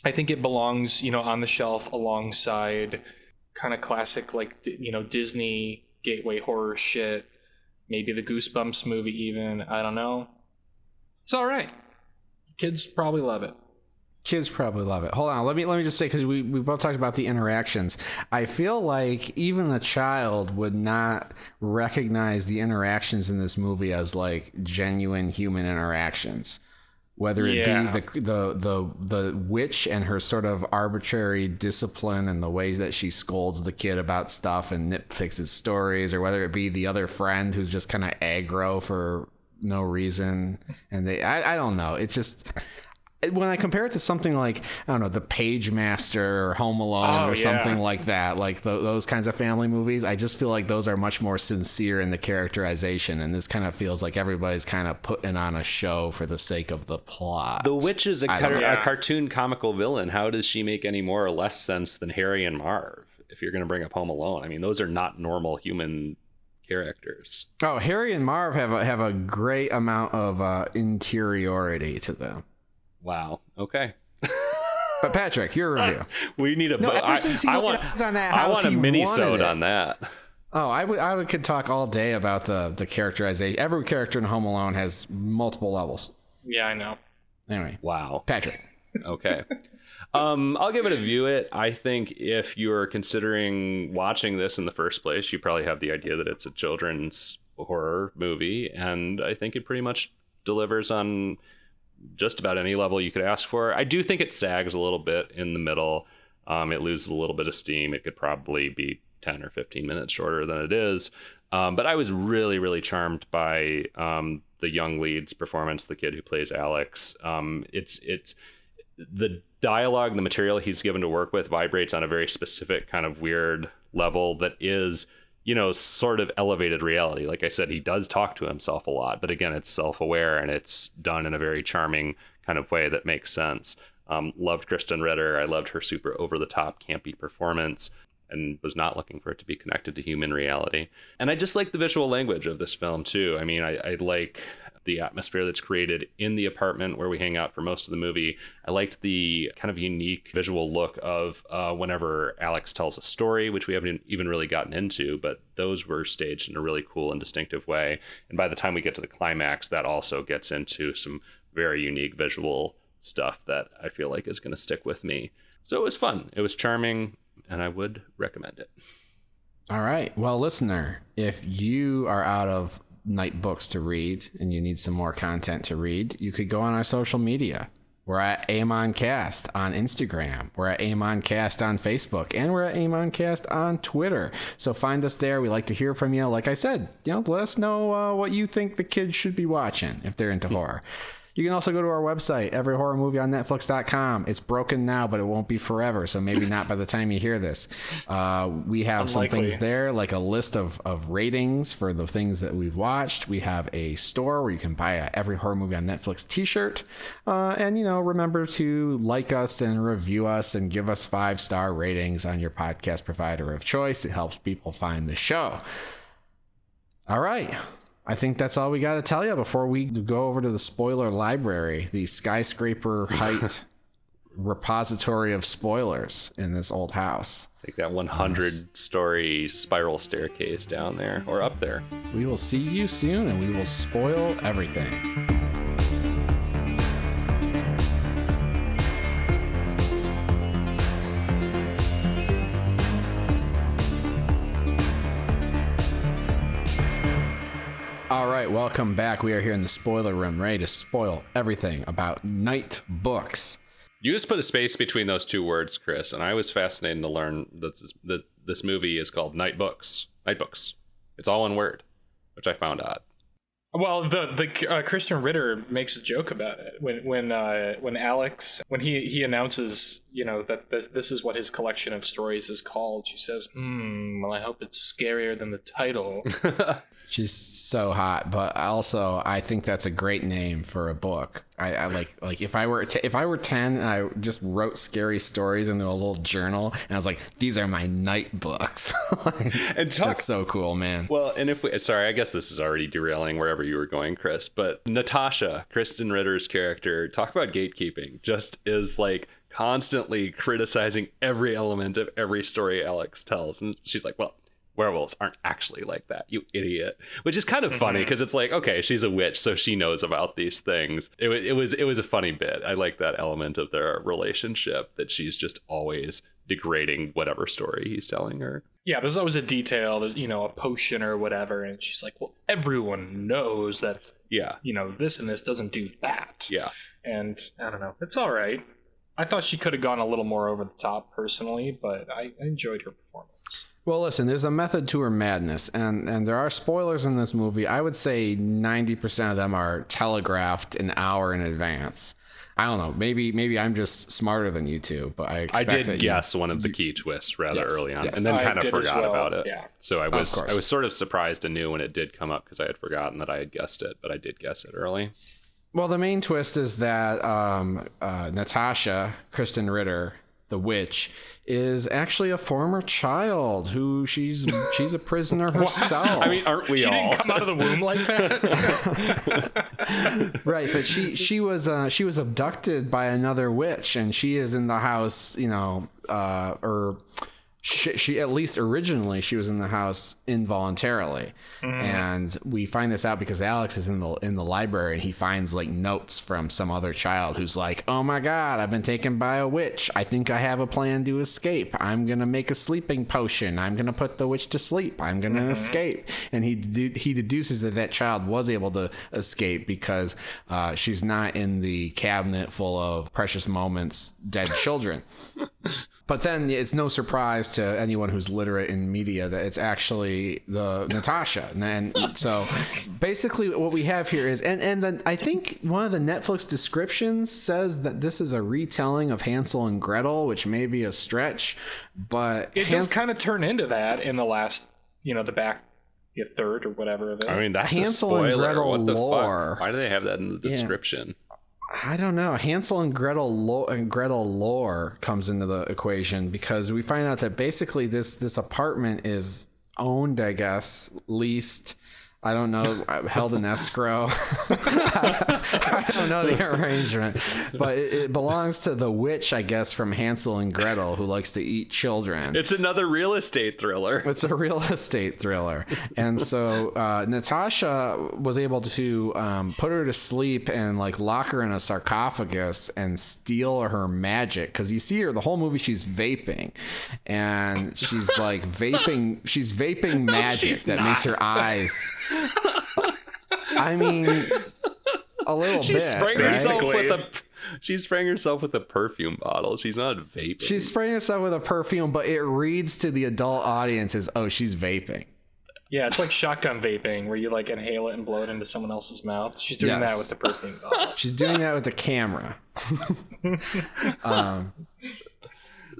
I think it belongs, on the shelf alongside kind of classic, like, Disney gateway horror shit, maybe the Goosebumps movie even. I don't know. It's all right. Kids probably love it. Hold on, let me just say, because we both talked about the interactions. I feel like even a child would not recognize the interactions in this movie as like genuine human interactions. whether it be the witch and her sort of arbitrary discipline and the way that she scolds the kid about stuff and nitpicks his stories, or whether it be the other friend who's just kind of aggro for no reason. And I don't know. It's just, when I compare it to something like, I don't know, The Page Master or Home Alone or something like that, like those kinds of family movies, I just feel like those are much more sincere in the characterization. And this kind of feels like everybody's kind of putting on a show for the sake of the plot. The witch is a cartoon comical villain. How does she make any more or less sense than Harry and Marv? If you're going to bring up Home Alone, I mean, those are not normal human characters. Oh, Harry and Marv have a great amount of interiority to them. Wow. Okay. But Patrick, your review. We need a. I want a mini-sode on that. Oh, I could talk all day about the characterization. Every character in Home Alone has multiple levels. Yeah, I know. Anyway. Wow. Patrick. Okay. I'll give it a view it. I think if you're considering watching this in the first place, you probably have the idea that it's a children's horror movie, and I think it pretty much delivers on just about any level you could ask for. I do think it sags a little bit in the middle. It loses a little bit of steam. It could probably be 10 or 15 minutes shorter than it is. But I was really, really charmed by the young lead's performance, the kid who plays Alex. It's the dialogue, the material he's given to work with vibrates on a very specific kind of weird level that is, you know, sort of elevated reality. Like I said, he does talk to himself a lot, but again, it's self-aware and it's done in a very charming kind of way that makes sense. Loved Kristen Ritter. I loved her super over-the-top campy performance and was not looking for it to be connected to human reality. And I just like the visual language of this film too. I mean, I like the atmosphere that's created in the apartment where we hang out for most of the movie. I liked the kind of unique visual look of whenever Alex tells a story, which we haven't even really gotten into, but those were staged in a really cool and distinctive way. And by the time we get to the climax, that also gets into some very unique visual stuff that I feel like is going to stick with me. So it was fun. It was charming, and I would recommend it. All right. Well, listener, if you are out of Nightbooks to read and you need some more content to read, you could go on our social media. We're at AmonCast on Instagram. We're at AmonCast on Facebook, and we're at AmonCast on Twitter. So find us there. We like to hear from you. Like I said, you know, let us know what you think the kids should be watching if they're into horror. You can also go to our website, everyhorrormovieonnetflix.com. It's broken now, but it won't be forever, so maybe not by the time you hear this. We have some things there, like a list of ratings for the things that we've watched. We have a store where you can buy a Every Horror Movie on Netflix t-shirt. And, you know, remember to like us and review us and give us 5-star ratings on your podcast provider of choice. It helps people find the show. All right. I think that's all we got to tell you before we go over to the spoiler library, the skyscraper height repository of spoilers in this old house. Take that 100-story spiral staircase down there, or up there. We will see you soon, and we will spoil everything. All right, welcome back. We are here in the spoiler room, ready to spoil everything about Nightbooks. You just put a space between those two words, Chris, and I was fascinated to learn that this movie is called Nightbooks. Nightbooks. It's all one word, which I found odd. Well, the Kristen Ritter makes a joke about it when Alex, when he announces, you know, that this is what his collection of stories is called. She says, well, I hope it's scarier than the title. She's so hot, but also I think that's a great name for a book. I like if I were 10 and I just wrote scary stories into a little journal and I was like, these are my night books. That's so cool, man. Well, and sorry, I guess this is already derailing wherever you were going, Chris, but Natasha, Kristen Ritter's character, talk about gatekeeping, just is like constantly criticizing every element of every story Alex tells. And she's like, well, werewolves aren't actually like that, you idiot, which is kind of funny because it's like, okay, she's a witch, so she knows about these things. It was a funny bit. I like that element of their relationship, that she's just always degrading whatever story he's telling her. Yeah, there's always a detail, there's, you know, a potion or whatever, and she's like, well, everyone knows that, you know, this and this doesn't do that. Yeah. And I don't know, it's all right. I thought she could have gone a little more over the top personally, but I enjoyed her performance. Well, listen, there's a method to her madness, and there are spoilers in this movie. I would say 90% of them are telegraphed an hour in advance. I don't know. Maybe I'm just smarter than you two, but I did guess one of the key twists rather early on, and then kind of forgot about it. Yeah. So I was sort of surprised and knew when it did come up because I had forgotten that I had guessed it, but I did guess it early. Well, the main twist is that Natasha, Kristen Ritter, the witch, is actually a former child who she's a prisoner herself. I mean, aren't we all? She didn't come out of the womb like that. Right, but she was abducted by another witch, and she is in the house, or she at least originally she was in the house involuntarily. And we find this out because Alex is in the library, and he finds like notes from some other child who's like, oh my god, I've been taken by a witch, I think I have a plan to escape, I'm gonna make a sleeping potion, I'm gonna put the witch to sleep, I'm gonna escape. And he deduces that child was able to escape because she's not in the cabinet full of precious moments dead children. But then it's no surprise to anyone who's literate in media that it's actually the Natasha. And so basically what we have here is, and then I think one of the Netflix descriptions says that this is a retelling of Hansel and Gretel, which may be a stretch, but it does kind of turn into that in the last, the third or whatever of it. I mean, that's Hansel a spoiler. and Gretel what the lore. fuck? Why do they have that in the description? Yeah. I don't know. Hansel and Gretel lore comes into the equation because we find out that basically this apartment is owned, I guess, leased, I don't know, held in escrow. I don't know the arrangement, but it belongs to the witch, I guess, from Hansel and Gretel, who likes to eat children. It's another real estate thriller. It's a real estate thriller. And so Natasha was able to put her to sleep and like lock her in a sarcophagus and steal her magic. Because you see her the whole movie, she's vaping, and she's like vaping magic that makes her eyes. I mean, a little bit. She's spraying herself with a perfume bottle. She's not vaping. She's spraying herself with a perfume, but it reads to the adult audience as, oh, she's vaping. Yeah, it's like shotgun vaping, where you like inhale it and blow it into someone else's mouth. She's doing that with the perfume bottle. She's doing that with the camera.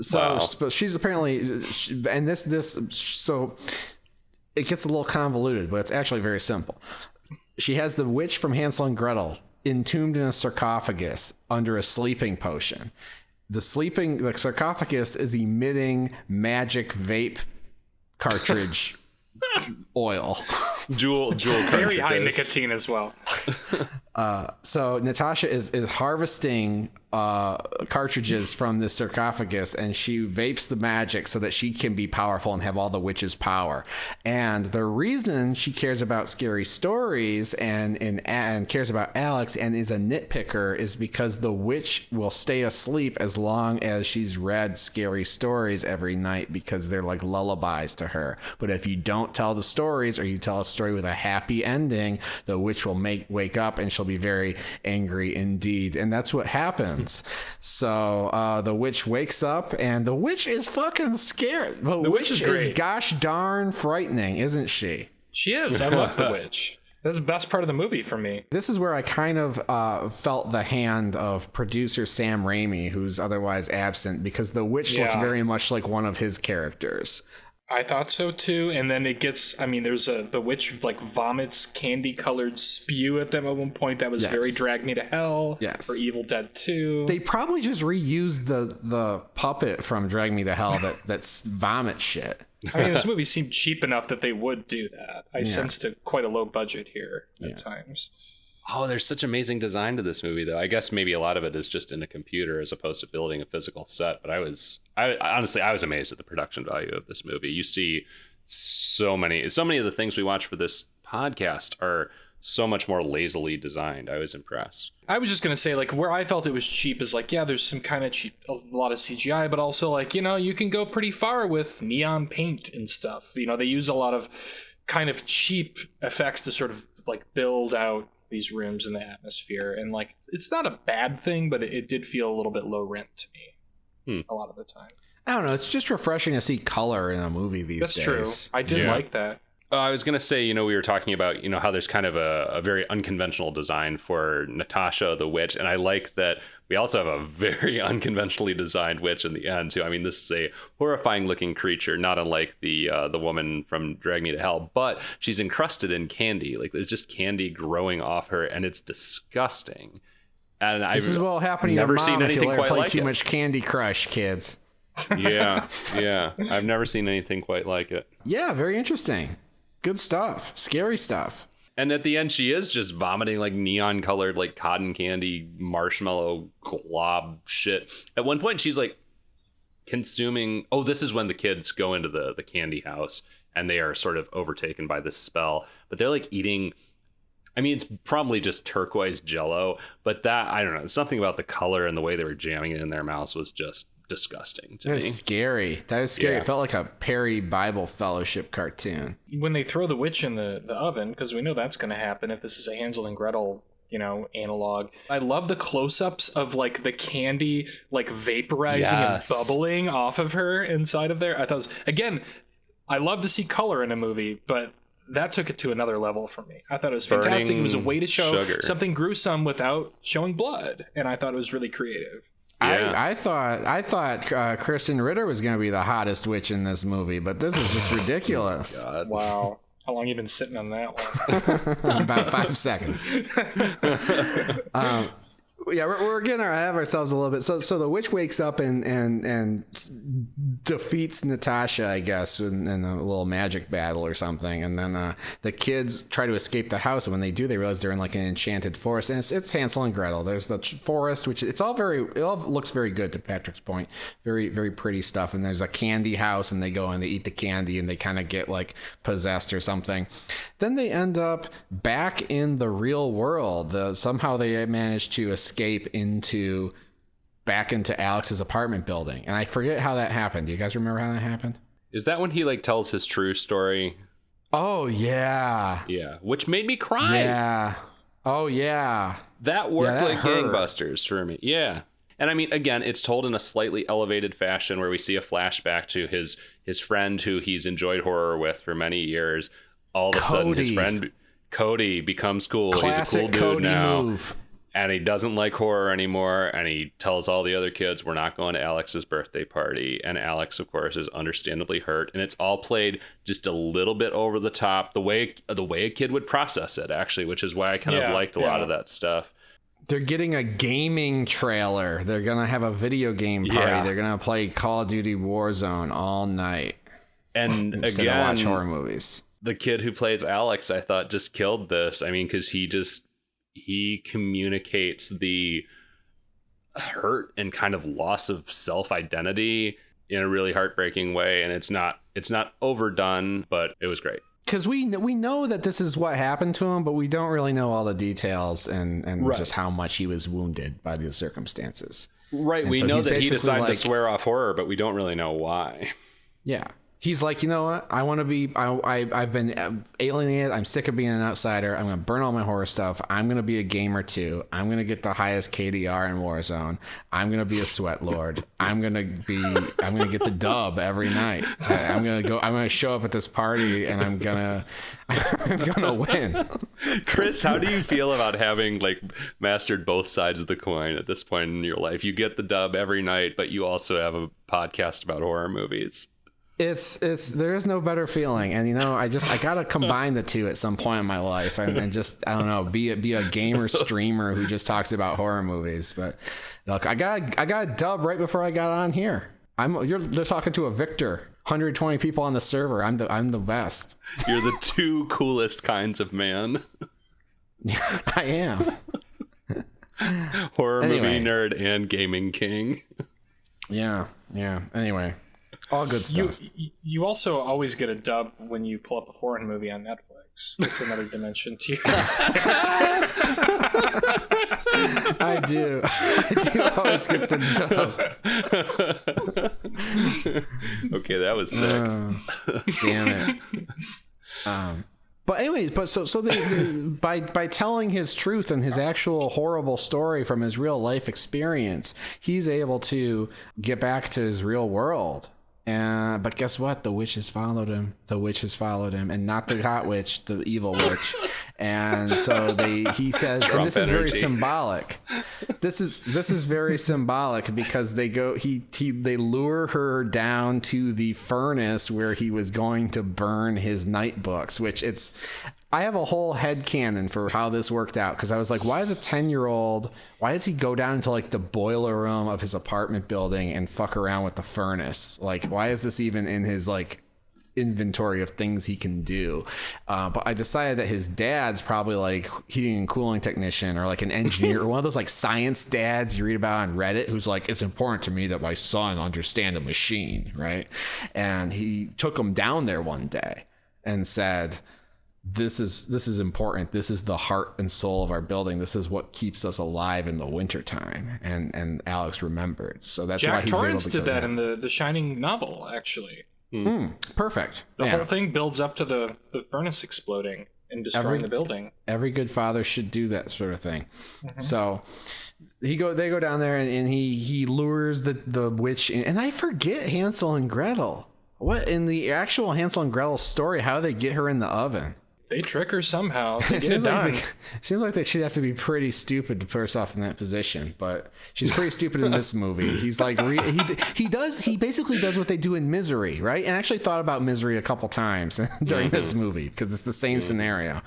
So she's apparently, and this so it gets a little convoluted, but it's actually very simple. She has the witch from Hansel and Gretel entombed in a sarcophagus under a sleeping potion. The sarcophagus is emitting magic vape cartridge oil. Jewel very high nicotine as well. So Natasha is harvesting cartridges from this sarcophagus, and she vapes the magic so that she can be powerful and have all the witch's power. And the reason she cares about scary stories and cares about Alex and is a nitpicker is because the witch will stay asleep as long as she's read scary stories every night, because they're like lullabies to her. But if you don't tell the stories, or you tell a story with a happy ending, the witch will wake up and she'll be very angry indeed. And that's what happens. So the witch wakes up, and the witch is fucking scared. The witch is great. Gosh darn frightening, isn't she? She is. I love the witch. That's the best part of the movie for me. This is where I kind of felt the hand of producer Sam Raimi, who's otherwise absent, because the witch looks very much like one of his characters. I thought so too, and then it gets, there's the witch like vomits candy-colored spew at them at one point that was very Drag Me to Hell or Evil Dead 2. They probably just reused the puppet from Drag Me to Hell that's vomit shit. This movie seemed cheap enough that they would do that. I sensed quite a low budget here at times. Oh, there's such amazing design to this movie, though. I guess maybe a lot of it is just in a computer as opposed to building a physical set. But I honestly was amazed at the production value of this movie. You see so many of the things we watch for this podcast are so much more lazily designed. I was impressed. I was just going to say, like, where I felt it was cheap is like, there's some kind of cheap, a lot of CGI, but also like, you can go pretty far with neon paint and stuff. They use a lot of kind of cheap effects to sort of like build out these rooms and the atmosphere, and like it's not a bad thing, but it did feel a little bit low rent to me a lot of the time. I don't know. It's just refreshing to see color in a movie these days. That's true. I did like that. I was going to say, we were talking about, how there's kind of a very unconventional design for Natasha the witch. And I like that we also have a very unconventionally designed witch in the end, too. I mean, this is a horrifying looking creature, not unlike the woman from Drag Me to Hell, but she's encrusted in candy. Like there's just candy growing off her, and it's disgusting. And this is what will happen to never your mom seen if you anything let her quite play like too it. much Candy Crush, kids. Yeah. I've never seen anything quite like it. Yeah, very interesting. Good stuff. Scary stuff. And at the end, she is just vomiting like neon colored, like cotton candy, marshmallow glob shit. At one point, she's like consuming. Oh, this is when the kids go into the candy house and they are sort of overtaken by this spell. But they're like eating. I mean, it's probably just turquoise Jello, but I don't know. Something about the color and the way they were jamming it in their mouths was just disgusting to me. That was scary. Yeah. It felt like a Perry Bible Fellowship cartoon. When they throw the witch in the oven, because we know that's going to happen if this is a Hansel and Gretel, analog. I love the close-ups of like the candy like vaporizing and bubbling off of her inside of there. I thought, again, I love to see color in a movie, but that took it to another level for me. I thought it was fantastic. Burning It was a way to show sugar. something gruesome without showing blood, and I thought it was really creative. Yeah. I thought Kristen Ritter was going to be the hottest witch in this movie, but this is just ridiculous. God. Wow. How long you been sitting on that one? About 5 seconds. Yeah, we're getting ahead of ourselves a little bit. So the witch wakes up and defeats Natasha, I guess, in a little magic battle or something. And then the kids try to escape the house. And when they do, they realize they're in like an enchanted forest. And it's Hansel and Gretel. There's the forest, which it all looks very good, to Patrick's point. Very, very pretty stuff. And there's a candy house, and they go and they eat the candy, and they kind of get like possessed or something. Then they end up back in the real world. Somehow they manage to escape back into Alex's apartment building, and I forget how that happened. Do you guys remember how that happened? Is that when he like tells his true story? Oh yeah, Which made me cry. Yeah. Oh yeah, that worked that like hurt. gangbusters for me. Yeah. And I mean, again, it's told in a slightly elevated fashion where we see a flashback to his friend who he's enjoyed horror with for many years. All of a sudden, his friend Cody becomes cool. Classic He's a cool dude Cody now. move. And he doesn't like horror anymore. And he tells all the other kids, we're not going to Alex's birthday party. And Alex, of course, is understandably hurt. And it's all played just a little bit over the top, the way a kid would process it, actually, which is why I kind of liked a lot of that stuff. They're getting a gaming trailer. They're going to have a video game party. Yeah. They're going to play Call of Duty Warzone all night. And instead again, of watch horror movies. The kid who plays Alex, I thought, just killed this. I mean, because he communicates the hurt and kind of loss of self-identity in a really heartbreaking way. And it's not overdone, but it was great. Because we know that this is what happened to him, but we don't really know all the details and just how much he was wounded by the circumstances. Right. And we so know he's that he basically decided to like, swear off horror, but we don't really know why. Yeah. He's like, you know what? I want to be, I've been alienated. I'm sick of being an outsider. I'm going to burn all my horror stuff. I'm going to be a gamer too. I'm going to get the highest KDR in Warzone. I'm going to be a sweat lord. I'm going to get the dub every night. I'm going to show up at this party and I'm going to win. Chris, how do you feel about having like mastered both sides of the coin at this point in your life? You get the dub every night, but you also have a podcast about horror movies. There is no better feeling, and I gotta combine the two at some point in my life, and just, I don't know, be a gamer streamer who just talks about horror movies. But look, I got a dub right before I got on here. They're talking to a Victor. 120 people on the server. I'm the best. You're the two coolest kinds of man. Yeah, I am. Horror movie nerd and gaming king. Yeah. Anyway. All good stuff. You also always get a dub when you pull up a foreign movie on Netflix. That's another dimension to you. I do always get the dub. Okay, that was sick. Damn it. But anyways, by telling his truth and his actual horrible story from his real life experience, he's able to get back to his real world. But guess what? The witch has followed him. And not the hot witch, the evil witch. And so he says, Trump and this is energy. very symbolic. This is very symbolic because they lure her down to the furnace where he was going to burn his Nightbooks, which I have a whole headcanon for how this worked out, because I was like, why is a 10-year-old, why does he go down into like the boiler room of his apartment building and fuck around with the furnace? Like, why is this even in his like inventory of things he can do? But I decided that his dad's probably like heating and cooling technician or like an engineer or one of those like science dads you read about on Reddit who's like, it's important to me that my son understand a machine, right? And he took him down there one day and said, this is important. This is the heart and soul of our building. This is what keeps us alive in the wintertime. And Alex remembered. So that's why Jack he's Torrance able to did that in the Shining novel, actually. Perfect. The whole thing builds up to the furnace exploding and destroying the building. Every good father should do that sort of thing. So they go down there and he lures the witch in. And I forget Hansel and Gretel. What in the actual Hansel and Gretel story, how do they get her in the oven? They trick her somehow. They It get it done. seems like they should have to be pretty stupid to put herself in that position, but she's pretty stupid in this movie. He's like, he basically does what they do in Misery, right? And I actually thought about Misery a couple times during this movie because it's the same scenario.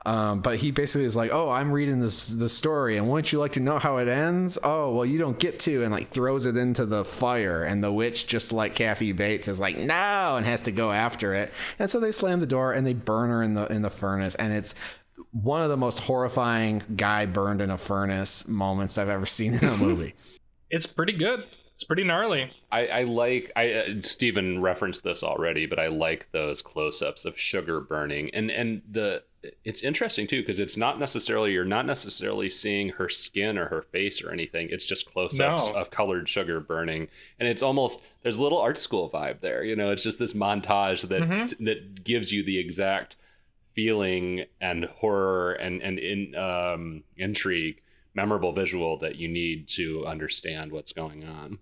But he basically is like, oh, I'm reading the story, and wouldn't you like to know how it ends? Oh, well, you don't get to, and like throws it into the fire, and the witch, just like Kathy Bates, is like, no, and has to go after it. And so they slam the door and they burn her in the furnace, and it's one of the most horrifying guy burned in a furnace moments I've ever seen in a movie. It's pretty good. It's pretty gnarly. I like Stephen referenced this already, but I like those close-ups of sugar burning, and it's interesting too because you're not necessarily seeing her skin or her face or anything. It's just close-ups of colored sugar burning, and it's almost, there's a little art school vibe there. It's just this montage that gives you the exact feeling and horror and intrigue, memorable visual that you need to understand what's going on.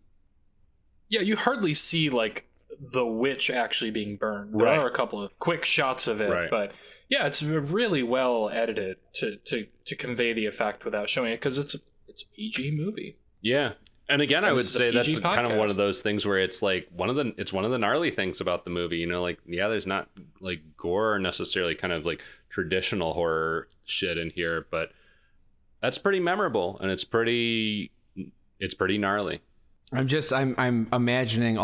Yeah, you hardly see like the witch actually being burned. There are a couple of quick shots of it, but yeah, it's really well edited to convey the effect without showing it, because it's a PG movie. Yeah. And again, I would say that's kind of one of those things where it's like one of the gnarly things about the movie, like, yeah, there's not like gore or necessarily kind of like traditional horror shit in here, but that's pretty memorable and it's pretty gnarly. I'm imagining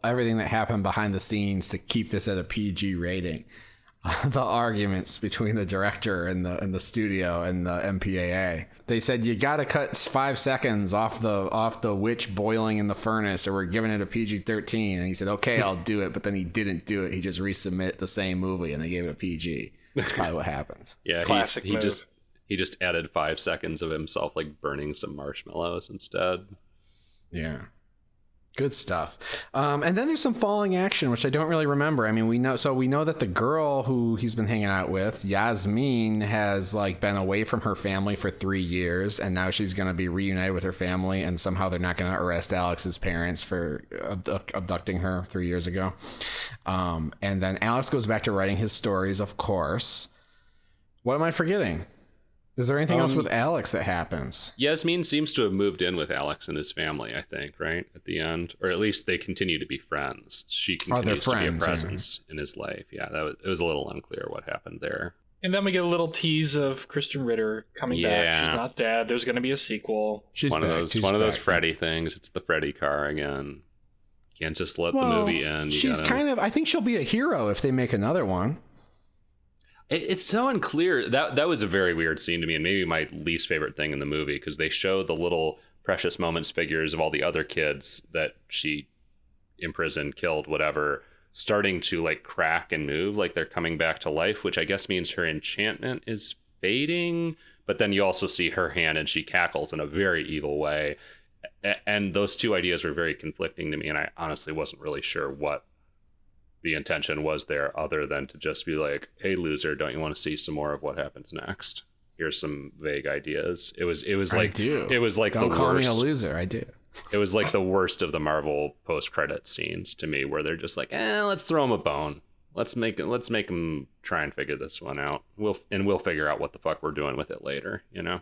everything that happened behind the scenes to keep this at a PG rating. The arguments between the director and the studio and the MPAA. They said you got to cut 5 seconds off the witch boiling in the furnace, or we're giving it a PG-13. And he said, "Okay, I'll do it." But then he didn't do it. He just resubmit the same movie, and they gave it a PG. That's probably what happens. Yeah, classic. He just added 5 seconds of himself like burning some marshmallows instead. Yeah. Good stuff. And then there's some falling action, which I don't really remember. I mean, we know that the girl who he's been hanging out with, Yasmin, has like been away from her family for 3 years, and now she's going to be reunited with her family, and somehow they're not going to arrest Alex's parents for abducting her 3 years ago. And then Alex goes back to writing his stories, of course. What am I forgetting? Is there anything else with Alex that happens? Yasmin seems to have moved in with Alex and his family, I think, right? At the end. Or at least they continue to be friends. She continues to be a presence in his life. Yeah, it was a little unclear what happened there. And then we get a little tease of Kristen Ritter coming back. She's not dead. There's going to be a sequel. She's one of those Freddy things. It's the Freddy car again. Can't just let the movie end. I think she'll be a hero if they make another one. It's so unclear. That was a very weird scene to me, and maybe my least favorite thing in the movie, because they show the little Precious Moments figures of all the other kids that she imprisoned, killed, whatever, starting to like crack and move, like they're coming back to life, which I guess means her enchantment is fading. But then you also see her hand and she cackles in a very evil way. And those two ideas were very conflicting to me, and I honestly wasn't really sure what the intention was there other than to just be like, hey, loser, don't you want to see some more of what happens next? Here's some vague ideas. It was like, I do. It was like don't the call worst. me a loser. I do. It was like the worst of the Marvel post-credit scenes to me, where they're just like, let's throw him a bone. Let's make him try and figure this one out. We'll figure out what the fuck we're doing with it later, you know?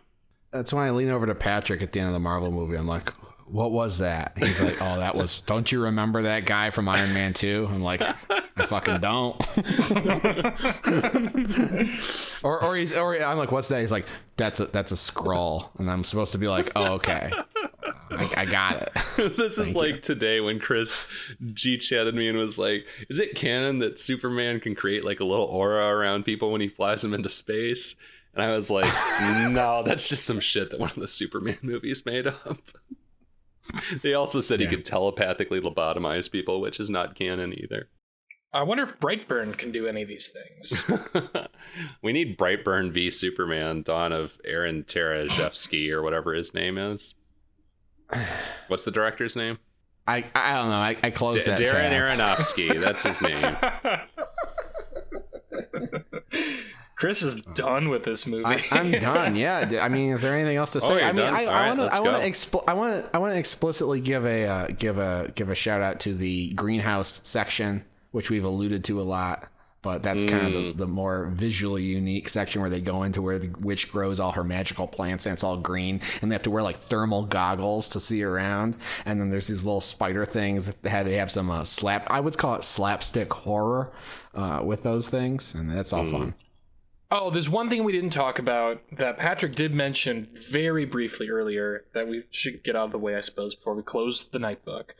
That's why I lean over to Patrick at the end of the Marvel movie. I'm like, what was that? He's like, oh, that was, don't you remember that guy from Iron Man 2? I'm like, I fucking don't. or I'm like, what's that? He's like, that's a scroll. And I'm supposed to be like, oh, okay. I got it. This is like today when Chris G-chatted me and was like, is it canon that Superman can create like a little aura around people when he flies them into space? And I was like, no, that's just some shit that one of the Superman movies made up. They also said he could telepathically lobotomize people, which is not canon either. I wonder if Brightburn can do any of these things. We need Brightburn v Superman, Dawn of Aaron Tarajewski, or whatever his name is. What's the director's name? I don't know. I closed that Darren tab. Aronofsky. That's his name. Chris is done with this movie. I'm done. Yeah. I mean, is there anything else to say? I mean, I want to explicitly give a shout out to the greenhouse section, which we've alluded to a lot. But that's kind of the more visually unique section where they go into where the witch grows all her magical plants and it's all green and they have to wear like thermal goggles to see around. And then there's these little spider things that they have some I would call it slapstick horror with those things. And that's all fun. Oh, there's one thing we didn't talk about that Patrick did mention very briefly earlier that we should get out of the way, I suppose, before we close the Nightbook.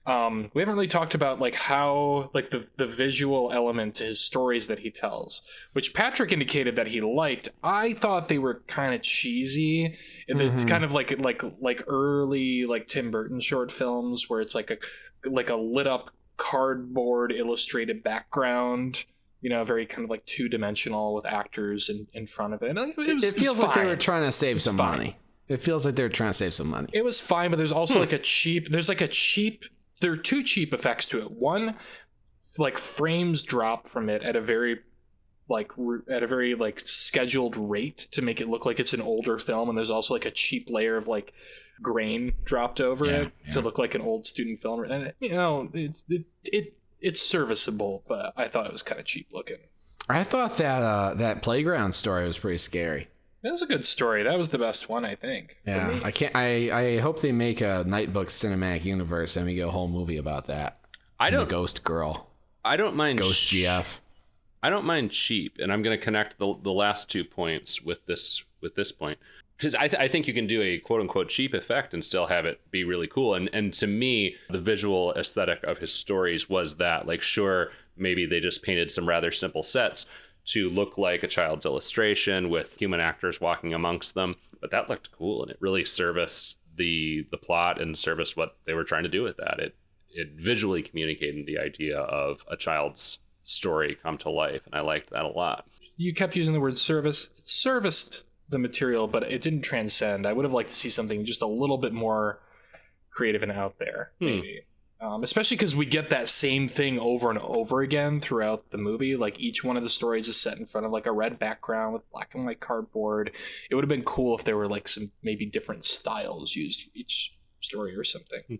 We haven't really talked about like how like the visual element to his stories that he tells, which Patrick indicated that he liked. I thought they were kind of cheesy. It's kind of like early like Tim Burton short films where it's like a lit up cardboard illustrated background. You know, very kind of like two-dimensional with actors in front of it. It feels like they were trying to save some money. It feels like they were trying to save some money. It was fine, but there's also there are two cheap effects to it. One, like frames drop from it at a very scheduled rate to make it look like it's an older film, and there's also like a cheap layer of like grain dropped over it to look like an old student film. And you know, it's serviceable, but I thought it was kind of cheap looking. I thought that playground story was pretty scary. That was a good story. That was the best one, I think. Yeah, I hope they make a Nightbooks cinematic universe and we get a whole movie about that. The Ghost Girl. I don't mind Ghost GF. I don't mind cheap, and I'm going to connect the last 2 points with this point. Because I think you can do a quote-unquote cheap effect and still have it be really cool. And to me, the visual aesthetic of his stories was that, like, sure, maybe they just painted some rather simple sets to look like a child's illustration with human actors walking amongst them. But that looked cool, and it really serviced the plot and serviced what they were trying to do with that. It visually communicated the idea of a child's story come to life, and I liked that a lot. You kept using the word service. It serviced the material, but it didn't transcend. I would have liked to see something just a little bit more creative and out there, maybe. Especially because we get that same thing over and over again throughout the movie. Like each one of the stories is set in front of like a red background with black and white cardboard. It would have been cool if there were like some maybe different styles used for each story or something.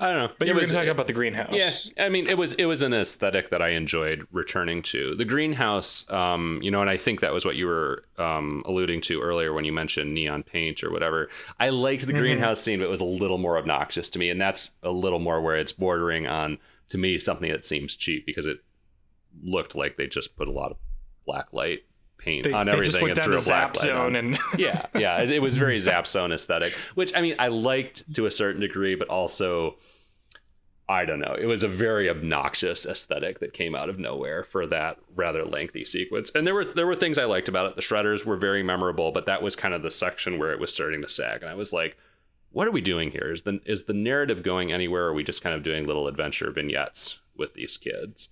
I don't know. But you were going to talk about the greenhouse. Yeah, I mean, it was an aesthetic that I enjoyed returning to. The greenhouse, and I think that was what you were alluding to earlier when you mentioned neon paint or whatever. I liked the greenhouse scene, but it was a little more obnoxious to me, and that's a little more where it's bordering on, to me, something that seems cheap because it looked like they just put a lot of black light paint on everything. They just went down to Zap Zone and yeah, it was very Zap Zone aesthetic, which I mean I liked to a certain degree, but also I don't know, it was a very obnoxious aesthetic that came out of nowhere for that rather lengthy sequence. And there were things I liked about it. The shredders were very memorable, but that was kind of the section where it was starting to sag, and I was like, what are we doing here? Is the narrative going anywhere, or are we just kind of doing little adventure vignettes with these kids?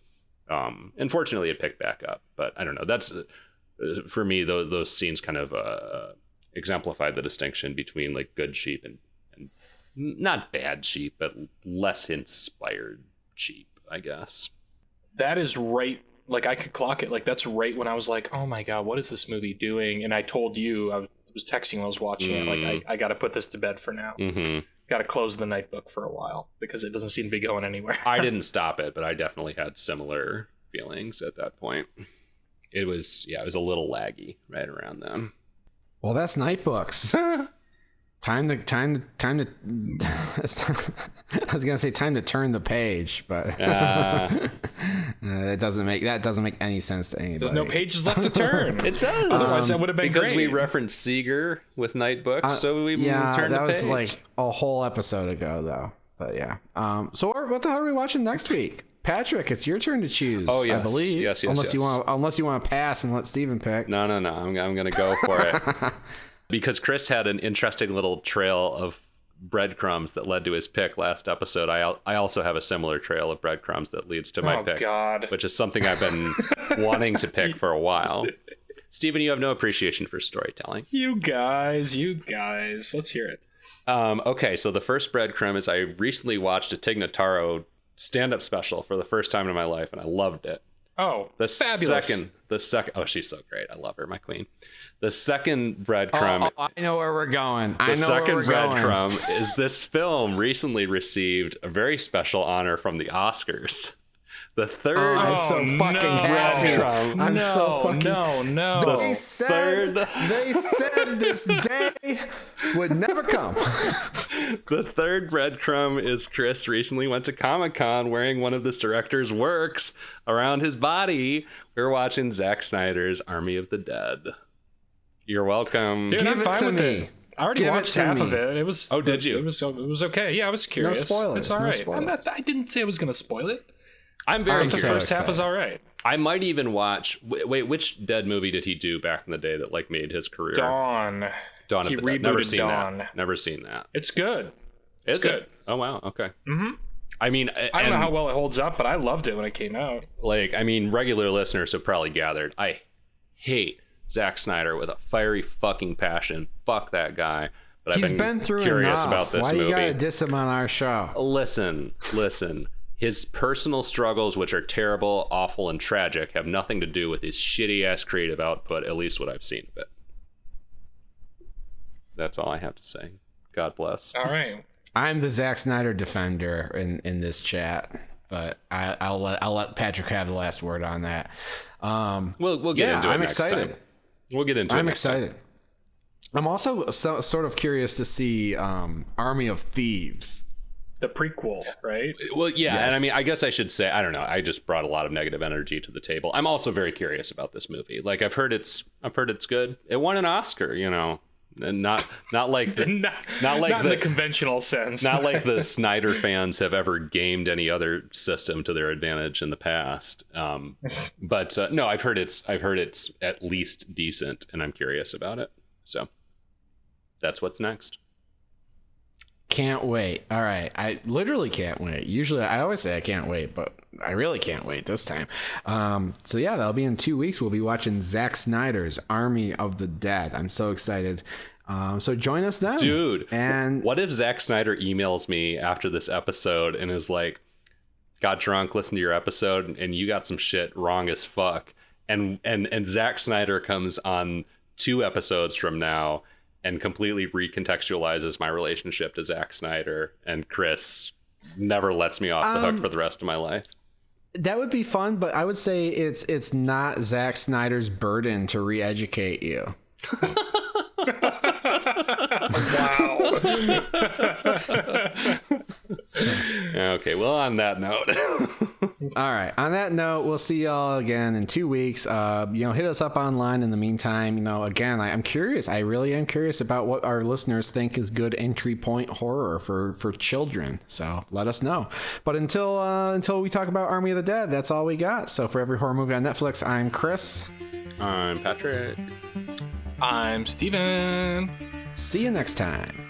And fortunately it picked back up, but I don't know, that's for me, those scenes kind of exemplify the distinction between like good sheep and not bad sheep, but less inspired sheep, I guess. that is right. Like, I could clock it. Like, that's right when I was like, oh my God, what is this movie doing? And I told you, I was texting when I was watching it, like, I got to put this to bed for now. Got to close the Nightbook for a while because it doesn't seem to be going anywhere. I didn't stop it, but I definitely had similar feelings at that point. It was a little laggy right around then. Well, that's Nightbooks. Time to I was gonna say time to turn the page, but that doesn't make any sense to anybody. There's no pages left to turn. It does. Otherwise, that would have been because great. we referenced Seeger with Nightbooks, so we turned the page. That was like a whole episode ago, though. But yeah. So what the hell are we watching next week? Patrick, it's your turn to choose. Oh, yes. I believe. Yes. Unless you want to pass and let Steven pick. No. I'm gonna go for it. Because Chris had an interesting little trail of breadcrumbs that led to his pick last episode. I also have a similar trail of breadcrumbs that leads to my pick, which is something I've been wanting to pick for a while. Steven, you have no appreciation for storytelling. You guys, let's hear it. Okay, so the first breadcrumb is I recently watched a Tig Notaro stand-up special for the first time in my life, and I loved it. Oh, fabulous. The second, oh, she's so great. I love her, my queen. The second breadcrumb. Oh, I know where we're going. The second breadcrumb is this film recently received a very special honor from the Oscars. The third. I'm so fucking happy. I'm so fucking. No. They said this day would never come. The third breadcrumb is Chris recently went to Comic-Con wearing one of this director's works around his body. We were watching Zack Snyder's Army of the Dead. You're welcome. Dude, I'm fine with it. I already watched half of it. It was. Oh, did you? It was okay. Yeah, I was curious. No spoilers. It's all right. Spoilers. I didn't say I was going to spoil it. I'm very curious. The first half was all right. I might even watch. Wait, which Dead movie did he do back in the day that like made his career? Dawn of the Dead. Never seen that. Never seen that. It's good. It's good. Oh wow. Okay. Mm-hmm. I mean, I don't know how well it holds up, but I loved it when it came out. Like, I mean, regular listeners have probably gathered. I hate Zack Snyder with a fiery fucking passion. Fuck that guy. But He's been through curious enough. about this movie. Why you gotta diss him on our show? Listen. His personal struggles, which are terrible, awful, and tragic, have nothing to do with his shitty-ass creative output, at least what I've seen of it. That's all I have to say. God bless. All right. I'm the Zack Snyder defender in this chat, but I'll let Patrick have the last word on that. We'll get into it I'm next excited. time. We'll get into it. I'm excited. I'm also sort of curious to see Army of Thieves. The prequel, right? Well, yeah, yes. And I mean, I guess I should say, I don't know. I just brought a lot of negative energy to the table. I'm also very curious about this movie. Like, I've heard it's good. It won an Oscar, you know, and not like the not like in the conventional sense. Not like the Snyder fans have ever gamed any other system to their advantage in the past. But no, I've heard it's at least decent, and I'm curious about it. So that's what's next. Can't wait. All right. I literally can't wait. Usually I always say I can't wait, but I really can't wait this time. So yeah, that'll be in 2 weeks. We'll be watching Zack Snyder's Army of the Dead. I'm so excited. So join us then. Dude, and what if Zack Snyder emails me after this episode and is like, got drunk, listened to your episode, and you got some shit wrong as fuck. And Zack Snyder comes on 2 episodes from now and completely recontextualizes my relationship to Zack Snyder, and Chris never lets me off the hook for the rest of my life. That would be fun, but I would say it's not Zack Snyder's burden to re-educate you. Wow. Okay, well, on that note. All right. On that note, we'll see y'all again in 2 weeks. Hit us up online in the meantime. Again, I'm curious. I really am curious about what our listeners think is good entry point horror for children. So let us know. But until we talk about Army of the Dead, that's all we got. So for every horror movie on Netflix, I'm Chris. I'm Patrick. I'm Steven. See you next time.